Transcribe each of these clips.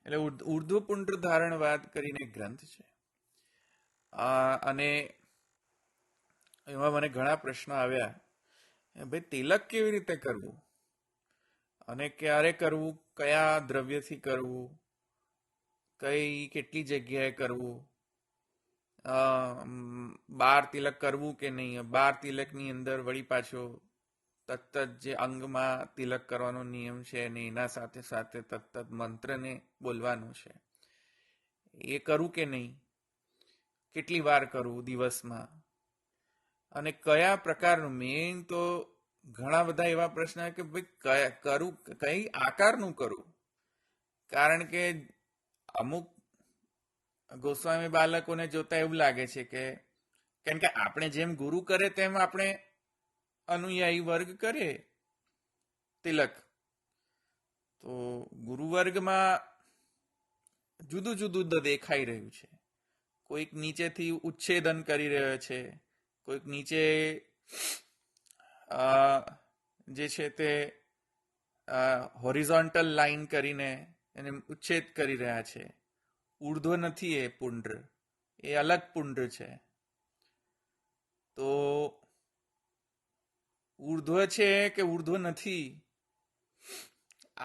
એટલે ઉર્ધ્વ પુંડ્ર ધારણવાદ કરીને એક ગ્રંથ છે. અને એમાં મને ઘણા પ્રશ્નો આવ્યા, ભાઈ તિલક કેવી રીતે કરવું અને ક્યારે કરવું, કયા દ્રવ્યથી કરવું, કેટલી જગ્યાએ કરવું, 12 તિલક કરવું કે નહીં, 12 તિલકની અંદર વળી પાછો તત્ત જે અંગમાં તિલક કરવાનો નિયમ છે ને એના સાથે સાથે તત્ત મંત્રને બોલવાનું છે, એ કરું કે નહીં, કેટલી વાર કરવું દિવસમાં, અને કયા પ્રકારનું. મેન તો ઘણા બધા એવા પ્રશ્ન કે ભાઈ કરું કઈ આકારનું કરું, કારણ કે અમુક ગોસ્વામી બાળકોને જોતા એવું લાગે છે કે કારણ કે આપણે જેમ ગુરુ કરે તેમ આપણે અનુયાયી વર્ગ કરે તિલક, તો ગુરુ વર્ગમાં જુદું જુદું દેખાઈ રહ્યું છે. કોઈક નીચેથી ઉચ્છેદન કરી રહ્યો છે, કોઈક નીચે જે છે તે હોરિઝોન્ટલ લાઈન કરીને એને ઉચ્છેદ કરી રહ્યા છે. ઉર્ધ્વ નથી, એ પુંડ્ર એ અલગ પુંડ્ર છે. તો ઉર્ધ્વ છે કે ઉર્ધ્વ નથી,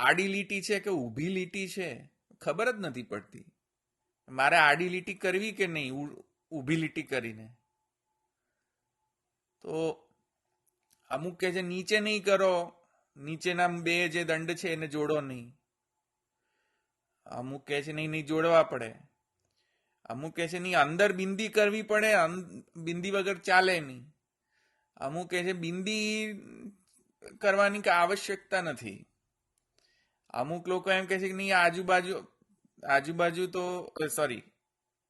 આડી લીટી છે કે ઊભી લીટી છે, ખબર જ નથી પડતી. મારે આડી લીટી કરવી કે નહીં ઊભી લીટી કરીને. તો અમુક કે છે નીચે નહીં કરો, નીચેના બે જે દંડ છે એને જોડો નહીં. અમુક કે છે નહીં જોડવા પડે. અમુક કે છે નહીં અંદર બિંદી કરવી પડે, બિંદી વગર ચાલે નહીં. અમુક કે છે બિંદી કરવાની આવશ્યકતા નથી. અમુક લોકો એમ કે છે કે નહીં આજુબાજુ તો સોરી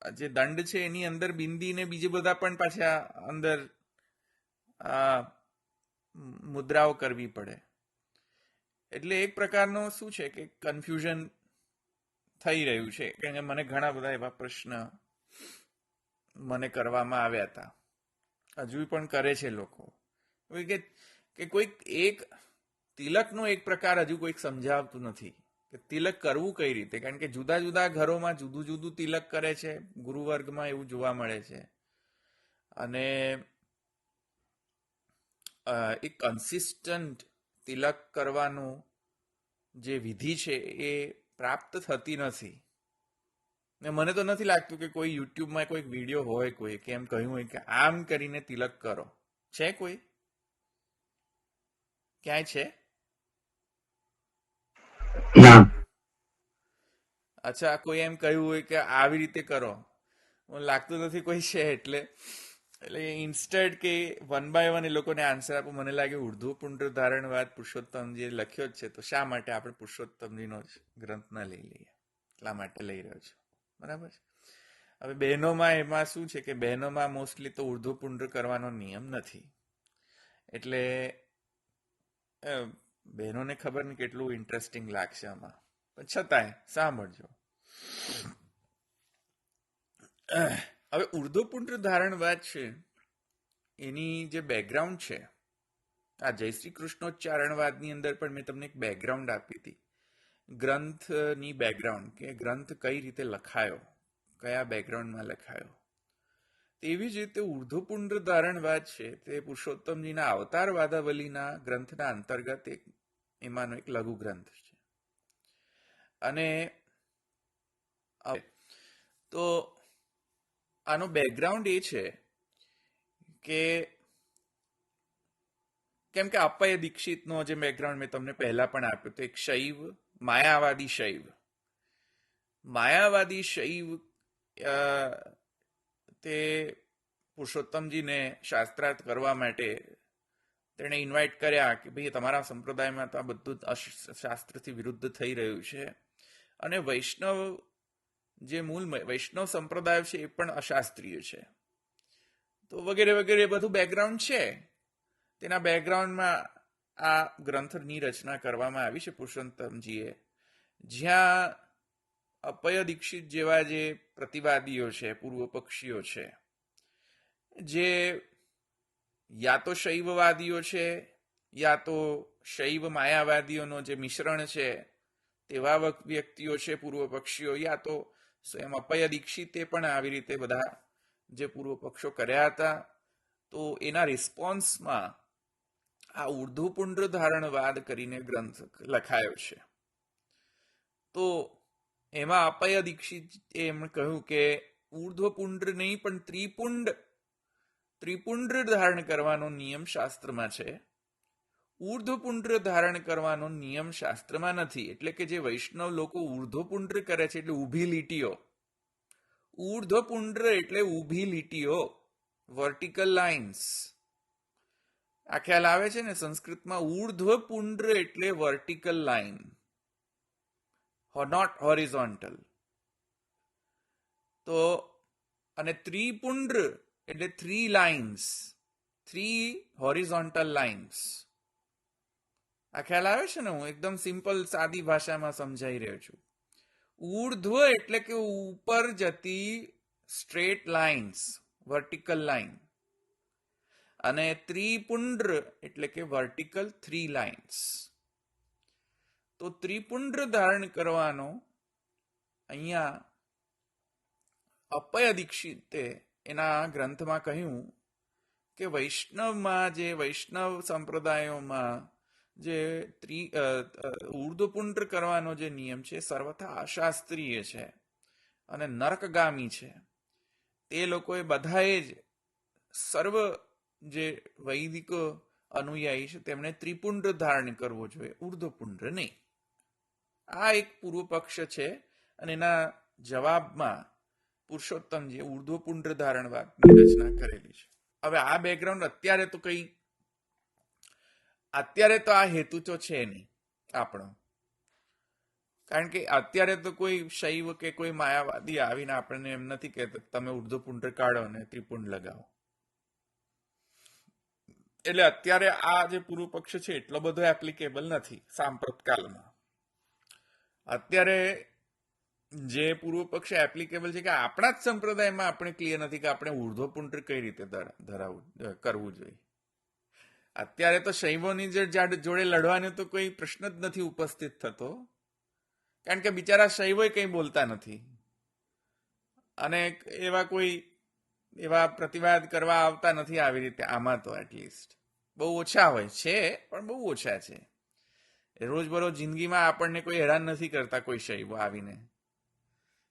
જે દંડ છે એની અંદર બિંદી ને બીજે બધા પણ પાછા અંદર મુદ્રાઓ કરવી પડે. એટલે એક પ્રકારનો શું છે કે કન્ફ્યુઝન થઈ રહ્યું છે. કારણ કે મને ઘણા બધા એવા પ્રશ્ન મને કરવામાં આવ્યા હતા, હજુ પણ કરે છે લોકો, કે કોઈક એક તિલકનો એક પ્રકાર હજુ કોઈક સમજાવતું નથી કે તિલક કરવું કઈ રીતે. કારણ કે જુદા જુદા ઘરોમાં જુદું જુદું તિલક કરે છે, ગુરુવર્ગમાં એવું જોવા મળે છે. અને એક કન્સિસ્ટન્ટ તિલક કરવાનું જે વિધિ છે એ પ્રાપ્ત થતી નથી. ને મને તો નથી લાગતું કે કોઈ યુટ્યુબમાં કોઈક વિડીયો હોય કોઈ કે એમ કહ્યું હોય કે આમ કરીને તિલક કરો. છે કોઈ ક્યાંય છે? અચ્છા, કોઈ એમ કહ્યું હોય કે આવી રીતે કરો? મને લાગતું નથી કોઈ છે. એટલે ઇન્સ્ટેડ કે વન બાય વન એ લોકોને આન્સર આપો. મને લાગે ઉર્ધ્વ પુંડ્ર ધારણવાદ પુરુષોત્તમજીએ લખ્યો જ છે, તો શા માટે આપણે પુરુષોત્તમજીનો જ ગ્રંથ ના લઈ લઈએ, એટલા માટે લઈ રહ્યો છું. બરાબર છે. હવે બહેનોમાં એમાં શું છે કે બહેનોમાં મોસ્ટલી તો ઉર્ધ્વ પુંડ્ર કરવાનો નિયમ નથી. એટલે બહેનોને ખબર નહીં કેટલું ઇન્ટરેસ્ટિંગ લાગશે આમાં, પણ છતાંય સાંભળજો. હવે ઉર્ધ્વ પુંડ્ર ધારણવાદ છે એની જે બેકગ્રાઉન્ડ છે, આ જય શ્રી કૃષ્ણોચ્ચારણવાદની અંદર પણ મેં તમને એક બેકગ્રાઉન્ડ આપી હતી, ગ્રંથની બેકગ્રાઉન્ડ, કે ગ્રંથ કઈ રીતે લખાયો, કયા બેકગ્રાઉન્ડમાં લખાયો. તેવી જ રીતે ઉર્ધ્વ પુંડ્ર ધારણવાદ છે તે પુરુષોત્તમજીના અવતારવાદાવલીના ગ્રંથના અંતર્ગત એમાંનો એક લઘુ ગ્રંથ છે. અને તો આનો બેકગ્રાઉન્ડ એ છે કે કેમ કે અપય દીક્ષિતનો જે બેકગ્રાઉન્ડ મેં તમને પહેલા પણ આપ્યો તો એક શૈવ, માયાવાદી શૈવ તે પુરુષોત્તમજીને શાસ્ત્રાર્થ કરવા માટે તેણે ઇન્વાઇટ કર્યા કે ભાઈ તમારા સંપ્રદાયમાં તો આ બધું શાસ્ત્રથી વિરુદ્ધ થઈ રહ્યું છે, અને વૈષ્ણવ જે મૂળ વૈષ્ણવ સંપ્રદાય છે એ પણ અશાસ્ત્રીય છે, તો વગેરે વગેરે બધું બેકગ્રાઉન્ડ છે. તેના બેકગ્રાઉન્ડમાં આ ગ્રંથની રચના કરવામાં આવી છે પુરુષોત્તમજીએ, જ્યાં અપય દીક્ષિત જેવા જે પ્રતિવાદીઓ છે, પૂર્વ પક્ષીઓ છે, જે યા તો શૈવવાદીઓ છે યા તો શૈવ માયાવાદીઓનો જે મિશ્રણ છે તેવા વ્યક્તિઓ છે પૂર્વ પક્ષીઓ, યા તો સ્વયં અપય દીક્ષિતે પણ આવી રીતે બધા જે પૂર્વ પક્ષો કર્યા હતા, તો એના રિસ્પોન્સમાં આ ઉર્ધ્વપુંડ્ર ધારણવાદ કરીને ગ્રંથ લખાયો છે. તો એમાં અપય દીક્ષિત એમ કહ્યું કે ઉર્ધ્વપુંડ્ર નહીં પણ ત્રિપુંડ્ર ધારણ કરવાનો નિયમ શાસ્ત્રમાં છે. ઉર્ધ્વપુંડ્ર ધારણ કરવાનો નિયમ શાસ્ત્રમાં નથી. એટલે કે જે વૈષ્ણવ લોકો ઉર્ધ્વપુંડ્ર કરે છે એટલે ઊભી લીટીઓ, ઉર્ધ્વપુંડ્ર એટલે ઊભી લીટીઓ, વર્ટિકલ લાઇન્સ. આ ખ્યાલ આવે છે ને સંસ્કૃતમાં? ઉર્ધ્વપુંડ્ર એટલે વર્ટિકલ લાઇન, નોટ હોરિઝોન્ટલ. તો અને ત્રિપુંડ્ર એટલે 3 લાઇન્સ, 3 હોરિઝોન્ટલ લાઇન્સ. આ ખ્યાલ આવે છે ને? હું એકદમ સિમ્પલ સાદી ભાષામાં સમજાઈ રહ્યો છું. ઉર્ધ્વ એટલે કે ઉપર જતી સ્ટ્રેટ લાઇન્સ, વર્ટિકલ લાઇન, અને ત્રિપુંડ્ર એટલે કે વર્ટિકલ 3 લાઇન્સ. તો ત્રિપુંડ્ર ધારણ કરવાનો અહીંયા અપય દીક્ષિતે એના ગ્રંથમાં કહ્યું કે વૈષ્ણવ સંપ્રદાયોમાં જે ઉર્ધ્વપુંડ્ર કરવાનો જે નિયમ છે સર્વથા અશાસ્ત્રીય છે અને નરકગામી છે. તે લોકોએ બધાએ જ સર્વ જે વૈદિક અનુયાયી છે તેમણે ત્રિપુંડ્ર ધારણ કરવો જોઈએ, ઉર્ધ્વપુંડ્ર નહીં. આ એક પૂર્વ પક્ષ છે અને એના જવાબમાં પુરુષોત્તમજીએ ઉર્ધ્વપુંડ્ર ધારણવાદની રચના કરેલી છે. હવે આ બેકગ્રાઉન્ડ અત્યારે તો આ હેતુ તો છે નહીં આપણો, કારણ કે અત્યારે તો કોઈ શૈવ કે કોઈ માયાવાદી આવીને આપણને એમ નથી કહેતો તમે ઉર્ધ્વપુંડ્ર કાઢો ને ત્રિપુંડ લગાવો. એટલે અત્યારે આ જે પૂર્વ પક્ષ છે એટલો બધો એપ્લિકેબલ નથી સાંપ્રત કાળમાં. અત્યારે જે પૂર્વ પક્ષ એપ્લિકેબલ છે કે આપણા જ સંપ્રદાયમાં આપણે ક્લિયર નથી કે આપણે ઉર્ધ્વપુંડ્ર કઈ રીતે કરવું જોઈએ. અત્યારે તો શૈવોની જોડે લડવાનો તો કોઈ પ્રશ્ન જ નથી ઉપસ્થિત થતો, કારણ કે બિચારા શૈવો કંઈ બોલતા નથી અને એવા પ્રતિવાદ કરવા આવતા નથી આવી રીતે. આમાં તો એટલીસ્ટ બહુ ઓછા હોય છે, પણ બહુ ઓછા છે. રોજબરોજ જિંદગીમાં આપણને કોઈ હેરાન નથી કરતા કોઈ શૈવો આવીને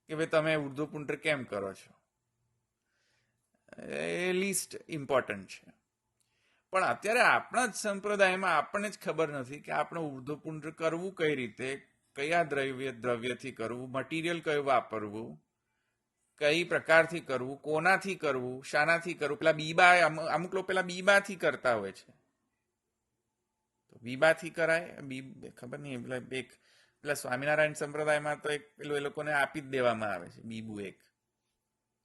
કે ભાઈ તમે ઉર્ધ્વપુંડ્ર કેમ કરો છો. એ લિસ્ટ ઇમ્પોર્ટન્ટ છે. પણ અત્યારે આપણા જ સંપ્રદાયમાં આપણને જ ખબર નથી કે આપણે ઉર્ધ્વપુંડ્ર કરવું કઈ રીતે, કયા દ્રવ્યથી કરવું, મટીરિયલ કયું વાપરવું, કઈ પ્રકારથી કરવું, કોનાથી કરવું, શાનાથી કરવું. પેલા બીબા, અમુક લોકો પેલા બીબાથી કરતા હોય છે. તો બીબાથી કરાય, ખબર નહીં. પેલા સ્વામિનારાયણ સંપ્રદાયમાં તો એક પેલું એ લોકોને આપી જ દેવામાં આવે છે બીબુ એક.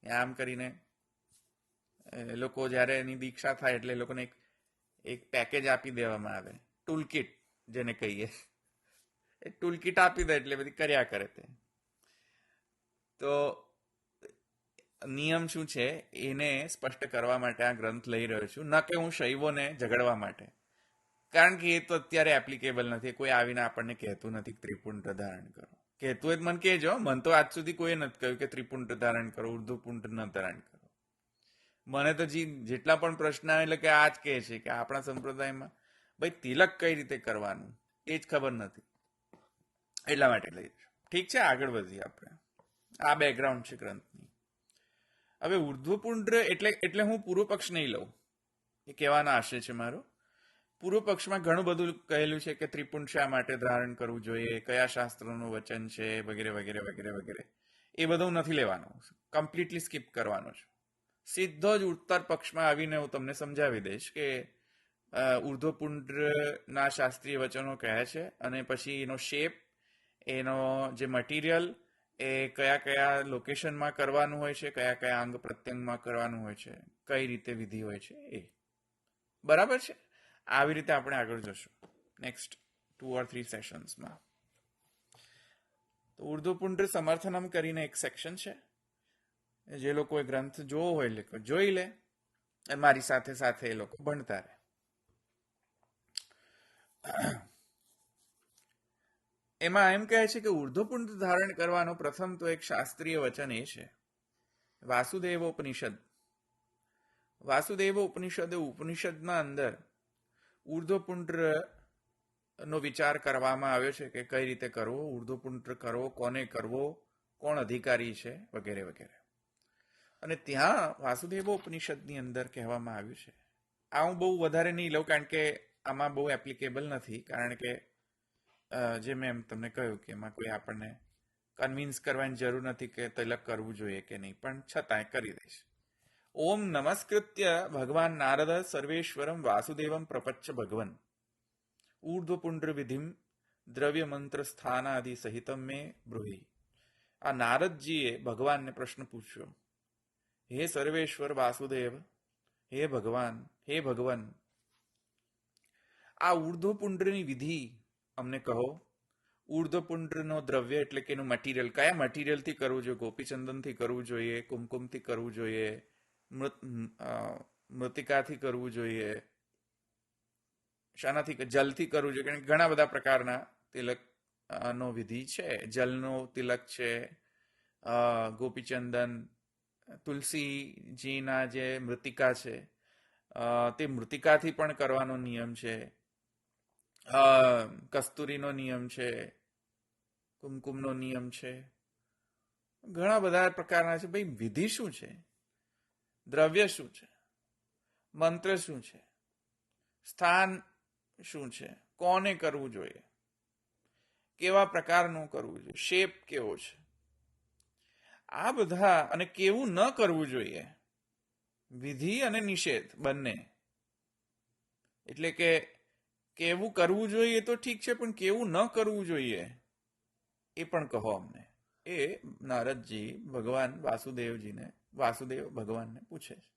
આમ કરીને એ લોકો જયારે એની દીક્ષા થાય એટલે એ લોકોને એક પેકેજ આપી દેવામાં આવે, ટૂલ કિટ જેને કહીએ. એ ટૂલ કિટ આપી દે એટલે બધી કર્યા કરે તે. તો નિયમ શું છે એને સ્પષ્ટ કરવા માટે આ ગ્રંથ લઈ રહ્યો છું, ન કે હું શૈવોને ઝઘડવા માટે, કારણ કે એ તો અત્યારે એપ્લિકેબલ નથી. કોઈ આવીને આપણને કહેતું નથી ત્રિપુંડ્ર ધારણ કરો. કહેતું હોય મને કહેજો. મન તો આજ સુધી કોઈ નથી કહ્યું કે ત્રિપુંડ્ર ધારણ કરો, ઉર્ધ્વપુંડ્ર ન ધારણ કરો. મને તો જેટલા પણ પ્રશ્ન આવે એટલે કે આ જ કહે છે કે આપણા સંપ્રદાયમાં ભાઈ તિલક કઈ રીતે કરવાનું એ જ ખબર નથી, એટલા માટે લઈ. ઠીક છે, આગળ વધીએ આપણે. આ બેકગ્રાઉન્ડ છે ગ્રંથની. હવે ઉર્ધ્વપુંડ્ર એટલે હું પૂર્વ પક્ષ નહીં લઉં, એ કહેવાનો આશય છે મારો. પૂર્વ પક્ષમાં ઘણું બધું કહેલું છે કે ત્રિપુંડ શા માટે ધારણ કરવું જોઈએ, કયા શાસ્ત્રોનું વચન છે, વગેરે વગેરે વગેરે વગેરે. એ બધું નથી લેવાનું, કમ્પ્લીટલી સ્કીપ કરવાનો છે. સીધો જ ઉત્તર પક્ષમાં આવીને હું તમને સમજાવી દઈશ કે ઉર્ધ્વપુંડ્રના શાસ્ત્રીય વચનો કહે છે, અને પછી એનો શેપ, એનો જે મટીરિયલ, એ કયા કયા લોકેશનમાં કરવાનું હોય છે, કયા કયા અંગ પ્રત્યંગમાં કરવાનું હોય છે, કઈ રીતે વિધિ હોય છે, એ બરાબર છે. આવી રીતે આપણે આગળ જશું નેક્સ્ટ 2 or 3 સેશન્સમાં. તો ઉર્ધ્વપુંડ્ર સમર્થનમ કરીને એક સેક્શન છે. જે લોકોએ ગ્રંથ જોવો હોય જોઈ લે, મારી સાથે સાથે એ લોકો ભણતા રહે. એમાં એમ કહે છે કે ઉર્ધ્વપુંડ ધારણ કરવાનો પ્રથમ તો એક શાસ્ત્રીય વચન એ છે વાસુદેવોપનિષદ. ઉપનિષદના અંદર ઉર્ધ્વપુંડ નો વિચાર કરવામાં આવ્યો છે કે કઈ રીતે કરવો, ઉર્ધ્વપુંડ કરવો, કોને કરવો, કોણ અધિકારી છે, વગેરે વગેરે. અને ત્યાં વાસુદેવોપનિષદની અંદર કહેવામાં આવ્યું છે. આ હું બહુ વધારે નહીં લઉં કારણ કે આમાં બહુ એપ્લિકેબલ નથી, કારણ કે જે મેં તમને કહ્યું કે એમાં કોઈ આપણને કન્વિન્સ કરવાની જરૂર નથી કે તિલક કરવું જોઈએ કે નહીં, પણ છતાંય કરી દઈશ. ઓમ નમસ્કૃત્ય ભગવાન નારદ સર્વેશ્વરમ વાસુદેવમ પ્રપચ્છ ભગવન ઊર્ધ્વપુંડ્ર વિધિમ દ્રવ્ય મંત્ર સ્થાનાદિ સહિતમ મે બ્રુહિ. આ નારદજીએ ભગવાનને પ્રશ્ન પૂછ્યો, હે સર્વેશ્વર વાસુદેવ, હે ભગવાન, આ ઉર્ધ્વપુંડ્રની વિધિ અમને કહો. ઉર્ધ્વપુંડ્રનો દ્રવ્ય એટલે કે એનું મટીરિયલ, કયા મટીરિયલથી કરવું જોઈએ? ગોપીચંદનથી કરવું જોઈએ, કુમકુમથી કરવું જોઈએ, મૃતિકાથી કરવું જોઈએ, શાનાથી, જલથી કરવું જોઈએ? કારણ કે ઘણા બધા પ્રકારના તિલક નો વિધિ છે. જલનો તિલક છે, ગોપીચંદન, તુલસીજીના જે મૃતિકા છે તે મૃતિકાથી પણ કરવાનો નિયમ છે, કસ્તુરીનો નિયમ છે, કુમકુમનો નિયમ છે, ઘણા બધા પ્રકારના છે. ભાઈ વિધિ શું છે, દ્રવ્ય શું છે, મંત્ર શું છે, સ્થાન શું છે, કોને કરવું જોઈએ, કેવા પ્રકારનું કરવું જોઈએ, શેપ કેવો છે, આ બધા, અને કેવું ન કરવું જોઈએ. વિધિ અને નિષેધ બંને. એટલે કે કેવું કરવું જોઈએ તો ઠીક છે, પણ કેવું ન કરવું જોઈએ એ પણ કહો અમને. એ નારદજી ભગવાન વાસુદેવ ભગવાનને પૂછે છે.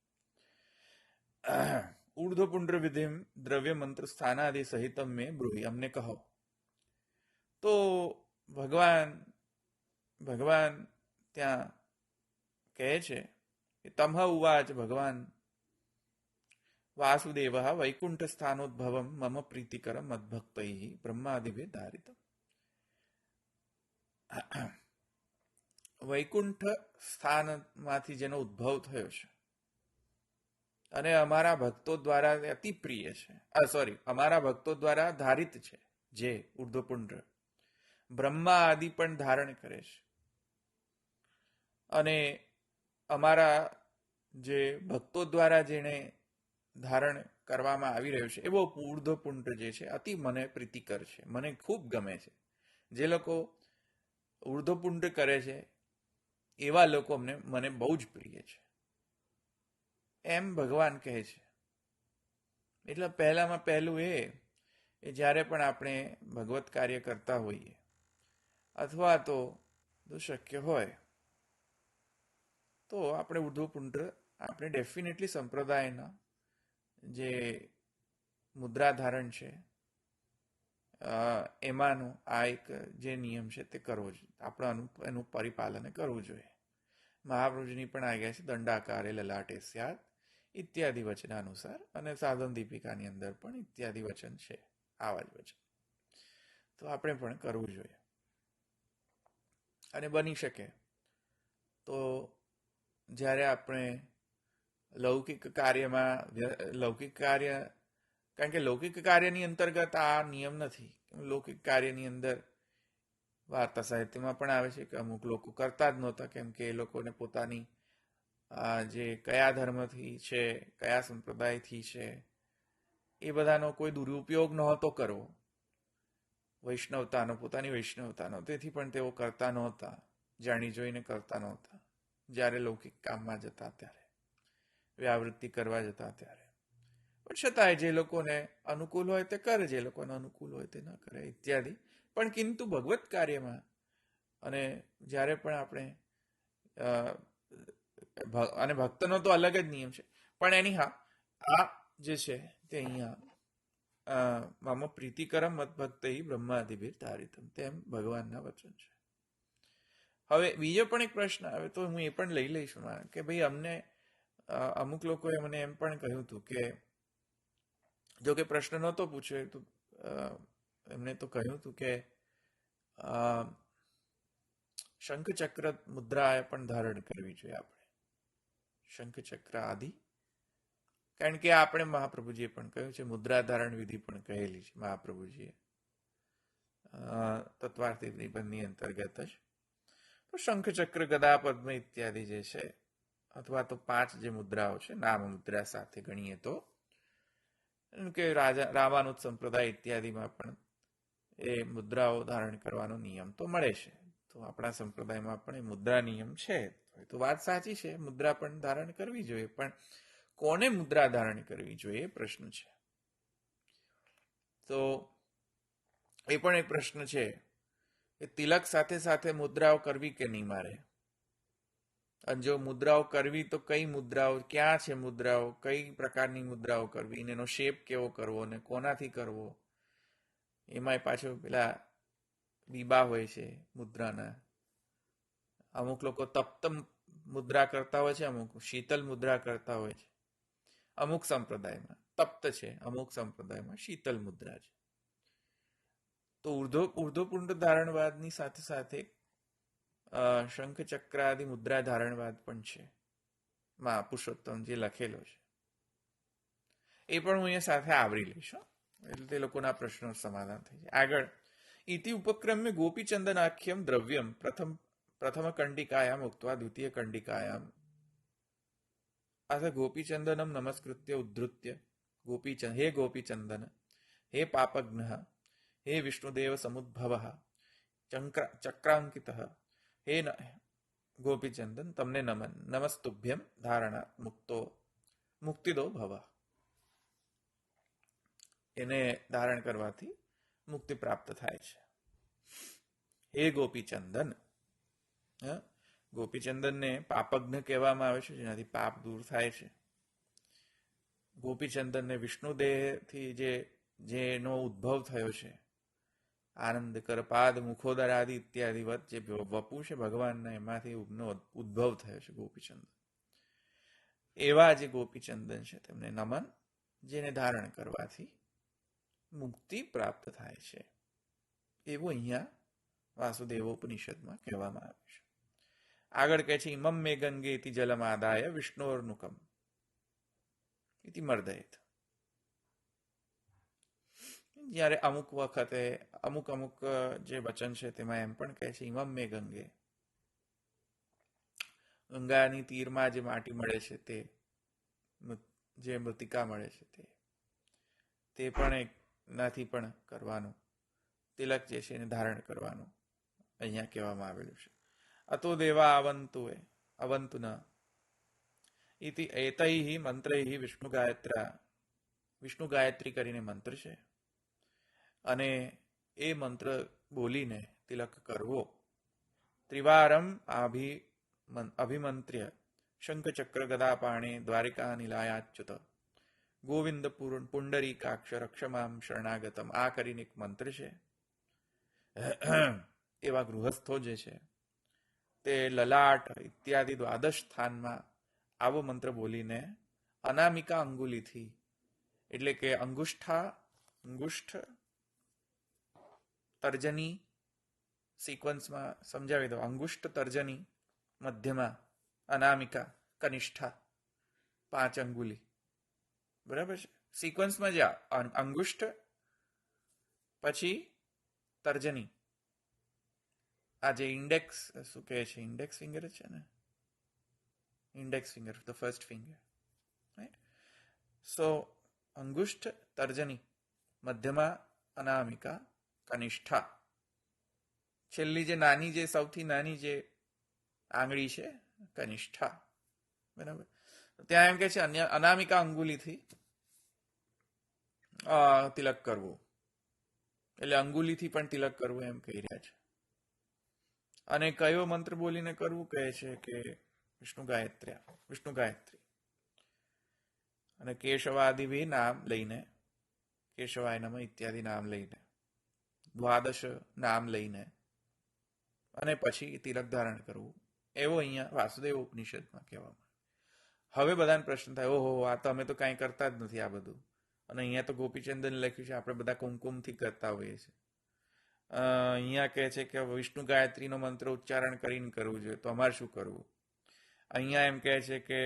ઉર્ધ્વપુંડ્ર વિધિમ દ્રવ્ય મંત્ર સ્થાનાદિ સહિતમ મેં બ્રુહિ, અમને કહો. તો ભગવાન ત્યાં કહે છે કે તમહ ઉવાચ, ભગવાન વાસુદેવ વૈકુંઠ સ્થાનોદ્ભવમ મમ પ્રીતિકરમ મદ્ભક્તૈ બ્રહ્માદિભે ધારિતમ. વૈકુંઠ સ્થાનમાંથી જેનો ઉદ્ભવ થયો છે અને અમારા ભક્તો દ્વારા અતિ પ્રિય છે, અમારા ભક્તો દ્વારા ધારિત છે, જે ઉર્ધ્વપુંડ બ્રહ્મા આદિ પણ ધારણ કરે છે. અને અમારા જે ભક્તો દ્વારા જેને ધારણ કરવામાં આવી રહ્યું છે એવો ઉર્ધ્વપુંડ જે છે અતિ મને પ્રીતિકર છે, મને ખૂબ ગમે છે. જે લોકો ઉર્ધ્વપુંડ કરે છે એવા લોકો મને બહુ જ પ્રિય છે, એમ ભગવાન કહે છે. એટલે પહેલામાં પહેલું એ જ્યારે પણ આપણે ભગવત કાર્ય કરતા હોઈએ, અથવા તો શક્ય હોય તો આપણે ઉર્ધ્વપુંડ આપણે ડેફિનેટલી સંપ્રદાયના જે મુદ્રા ધારણ છે એમાંનું આ એક જે નિયમ છે તે કરવો જોઈએ, આપણે એનું પરિપાલન કરવું જોઈએ. મહાપ્રભુજીની પણ આજ્ઞા છે, દંડાકારે લલાટે સ્યાત ઇત્યાદિ વચનાનુસાર, અને સાધન દીપિકાની અંદર પણ ઇત્યાદિ વચન છે, આવા જ વચન. તો આપણે પણ કરવું જોઈએ. અને બની શકે તો જ્યારે આપણે લૌકિક કાર્ય, કારણ કે લૌકિક કાર્યની અંતર્ગત આ નિયમ નથી. લૌકિક કાર્યની અંદર વાર્તા સાહિત્યમાં પણ આવે છે કે અમુક લોકો કરતા જ નહોતા, કેમ કે એ લોકોને પોતાની જે કયા ધર્મથી છે, કયા સંપ્રદાયથી છે, એ બધાનો કોઈ દુરુપયોગ નહોતો કરવો, પોતાની વૈષ્ણવતાનો. તેથી પણ તેઓ કરતા નહોતા, જાણી જોઈને કરતા નહોતા. જ્યારે લૌકિક કામમાં જતા ત્યારે, વ્યાવૃત્તિ કરવા જતા ત્યારે. પણ છતાંય જે લોકોને અનુકૂળ હોય તે કરે, જે લોકોને અનુકૂળ હોય તે ન કરે ઇત્યાદિ. પણ કિંતુ ભગવત કાર્યમાં અને જ્યારે પણ આપણે અને ભક્તનો તો અલગ જ નિયમ છે, પણ એની આ જે છે તે અહીંયા મમ પ્રીતિકરમ મદભક્તૈ બ્રહ્માદિભિર ધારિતમ, તેમ ભગવાનના વચન છે. હવે બીજો પણ એક પ્રશ્ન આવે તો હું એ પણ લઈ લઈશ કે ભાઈ અમને અમુક લોકોએ મને એમ પણ કહ્યું હતું કે, જો કે પ્રશ્ન નહોતો પૂછ્યો, એમને તો કહ્યું હતું કે અ, શંખચક્ર મુદ્રા પણ ધારણ કરવી જોઈએ આપણે. શંખચક્ર આદિ, કારણ કે આપણે મહાપ્રભુજીએ પણ કહ્યું છે, મુદ્રા ધારણ વિધિ પણ કહેલી છે મહાપ્રભુજીએ તત્વાર્થ નિબંધની અંતર્ગત જ. તો શંખચક્ર ગદા પદ્મ ઇત્યાદિ જે છે, અથવા તો 5 જે મુદ્રાઓ છે નામ મુદ્રા સાથે ગણીએ તો, કે રામાનુજ સંપ્રદાય ઇત્યાદિમાં પણ એ મુદ્રાઓ ધારણ કરવાનો નિયમ તો મળે છે. તો આપણા સંપ્રદાયમાં પણ એ મુદ્રા નિયમ છે. તો વાત સાચી છે, મુદ્રા પણ ધારણ કરવી જોઈએ, પણ કોને મુદ્રા ધારણ કરવી જોઈએ એ પ્રશ્ન છે. તો એ પણ એક પ્રશ્ન છે કે તિલક સાથે સાથે મુદ્રાઓ કરવી કે નહીં મારે. અને જો મુદ્રાઓ કરવી તો કઈ મુદ્રાઓ, ક્યાં છે મુદ્રાઓ, કઈ પ્રકારની મુદ્રાઓ કરવી, એનો શેપ કેવો કરવો ને કોનાથી કરવો. એમાંય પાછો પેલા બીબા હોય છે મુદ્રાના. અમુક લોકો તપ્ત મુદ્રા કરતા હોય છે, અમુક શીતલ મુદ્રા કરતા હોય છે. અમુક સંપ્રદાયમાં તપ્ત છે, અમુક સંપ્રદાયમાં શીતલ મુદ્રા છે. તો ઉર્ધ્વપુંડ ધારણવાદની સાથે સાથે શંખ ચક્રાદિ મુદ્રા ધારણવાદ પણ છે માં પુરુષોત્તમ જે લખેલો છે. એ પણ હું અહીંયા સાથે આવરી લઈશ, એટલે તે લોકોના પ્રશ્નો સમાધાન થઈ જાય. આગળ ઇતિ ઉપક્રમ્ય ગોપીચંદન આખ્યમ દ્રવ્યમ પ્રથમ કંડિકાયામ ઉક્ત્વા દ્વિતીય કંડિકાયામ અથ ગોપીચંદનમ નમસ્કૃત્ય ઉદ્ધૃત્ય હે ગોપીચંદન, હે પાપજ્ઞ, હે વિષ્ણુદેવ સમુદ્ભવ, ચક્રાંકિત, હે ગોપીચંદન તમને નમન, નમસ્તુભ્યમ ધારણા મુક્તિદો ભવ. એને ધારણ કરવાથી મુક્તિ પ્રાપ્ત થાય છે. હે ગોપીચંદન, ગોપીચંદનને પાપજ્ઞ કહેવામાં આવે છે, જેનાથી પાપ દૂર થાય છે. ગોપીચંદનને વિષ્ણુદેહથી જેનો ઉદ્ભવ થયો છે, આનંદ કરપાદ મુખોદર આદિ ઇત્યાદિ વત જે વપુ છે ભગવાનના, એમાંથી ઉદ્ભવ થયો છે ગોપીચંદન. એવા જે ગોપીચંદન છે તેમને નમન, જેને ધારણ કરવાથી મુક્તિ પ્રાપ્ત થાય છે. એવું અહીંયા વાસુદેવોપનિષદમાં કહેવામાં આવ્યું છે. આગળ કહે છે ઇમમ મે ગંગે ઇતિ જલમાદાય વિષ્ણોર્નુકમ ઇતિ મર્દયેત. જ્યારે અમુક વખતે અમુક જે વચન છે તેમાં એમ પણ કહે છે ઇમમ મે ગંગે, ગંગાની તીરમાં જે માટી મળે છે, તે જે મૃતિકા મળે છે, તે પણ એનાથી પણ કરવાનું, તિલક જે છે એને ધારણ કરવાનું અહીંયા કહેવામાં આવેલું છે. અતો દેવા અવંતુ ન ઇતિ એતૈ મંત્રૈ વિષ્ણુ ગાયત્રી કરીને મંત્ર છે, અને એ મંત્ર બોલીને તિલક કરવો. ત્રિવારમ અભિમંત્ર્ય શંખચક્ર ગદાપાણે દ્વારિકા નિલાયાચ્યુત ગોવિંદ પુંડરીકાક્ષ રક્ષમામ શરણાગતમ. આ કરીને એક મંત્ર છે. એવા ગૃહસ્થો જે છે તે લલાટ ઇત્યાદિ દ્વાદશ સ્થાનમાં આવો મંત્ર બોલીને અનામિકા અંગુલીથી, એટલે કે અંગુષ્ઠ તર્જની સિક્વન્સમાં સમજાવી દો. અંગુષ્ઠ તર્જની મધ્યમાં, અનામિકા કનિષ્ઠા 5 અંગુલી, બરાબર છે. સિક્વન્સમાં જ અંગુષ્ઠ પછી તર્જની, આ જે ઇન્ડેક્સ શું કહે છે, ઇન્ડેક્સ ફિંગર છે ને, index finger, the first finger, right. So અંગુષ્ઠ તર્જની, મધ્યમાં અનામિકા, કનિષ્ઠા, છેલ્લી જે નાની, જે સૌથી નાની જે આંગળી છે કનિષ્ઠા, બરાબર. ત્યાં એમ કે છે અનામિકા અંગુલીથી તિલક કરવું, એટલે અંગુલીથી પણ તિલક કરવું એમ કહી રહ્યા છે. અને કયો મંત્ર બોલીને કરવું કહે છે કે વિષ્ણુ ગાયત્રી અને કેશવાદિ નામ લઈને, કેશવાય નમઃ ઇત્યાદિ નામ લઈને, દ્વાદશ નામ લઈને, અને પછી તિલક ધારણ કરવું, એવો અહીંયા વાસુદેવ ઉપનિષદમાં કહેવામાં. હવે બધાને પ્રશ્ન થાય, ઓહો, આ તો અમે તો કાંઈ કરતા જ નથી આ બધું, અને અહીંયા તો ગોપીચંદન લખ્યું છે, આપણે બધા કુમકુમથી કરતા હોઈએ છીએ. અહીંયા કહે છે કે વિષ્ણુ ગાયત્રીનો મંત્ર ઉચ્ચારણ કરીને કરવું જોઈએ, તો અમારે શું કરવું? અહીંયા એમ કહે છે કે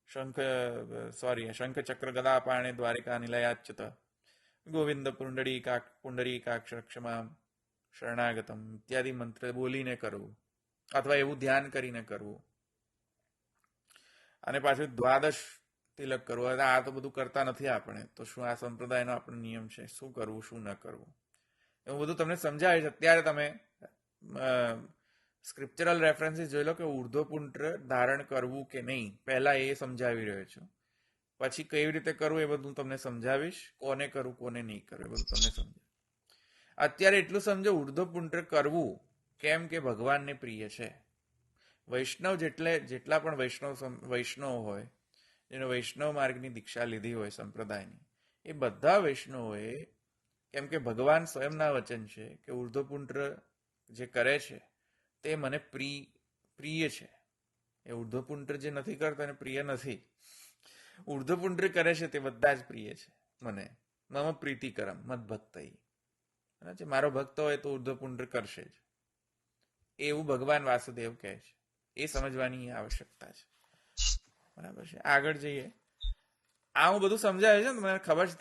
શંખ ચક્ર ગદા પાણે દ્વારિકા નિલયાચ્યુત ગોવિંદ પુંડરીકાક્ષ ક્ષમા શરણાગતમ ઇત્યાદિ મંત્ર બોલીને કરવું, અથવા એવું ધ્યાન કરીને કરવું. અને પાછું દ્વાદશ તિલક કરવું. આ તો બધું કરતા નથી આપણે, તો શું આ સંપ્રદાયનો આપણો નિયમ છે? શું કરવું, શું ન કરવું, એવું બધું તમને સમજાવીશ. અત્યારે તમે સ્ક્રિપ્ચરલ રેફરન્સીસ જોઈ લો કે ઉર્ધ્વપુંડ્ર ધારણ કરવું કે નહીં, પહેલા એ સમજાવી રહ્યો છું. પછી કેવી રીતે કરવું એ બધું તમને સમજાવીશ, કોને કરવું કોને નહીં કરવું એ બધું તમને સમજાવીશ. અત્યારે એટલું સમજો, ઉર્ધ્વપુંડ્ર કરવું કેમ કે ભગવાનને પ્રિય છે. વૈષ્ણવ જેટલા પણ વૈષ્ણવ હોય, જેનો વૈષ્ણવ માર્ગની દીક્ષા લીધી હોય સંપ્રદાયની, એ બધા વૈષ્ણવોએ, કેમ કે ભગવાન સ્વયંના વચન છે કે ઉર્ધ્વપુંડ્ર જે કરે છે તે મને પ્રિય છે. એ ઉર્ધ્વપુંડ્ર જે નથી કરતા એને પ્રિય નથી. ઉર્ધ્વપુંડ્ર કરે છે તે બધા જ પ્રિય છે મને. મમ પ્રીતિકરમ મદ ભક્તઈ. મારો ભક્ત હોય તો ઉર્ધ્વપુંડ્ર કરશે જ, એવું ભગવાન વાસુદેવ કહે છે. એ સમજવાની આવશ્યકતા છે. બરાબર છે. આગળ જઈએ. આ હું બધું સમજાવે છે ને, મને ખબર છે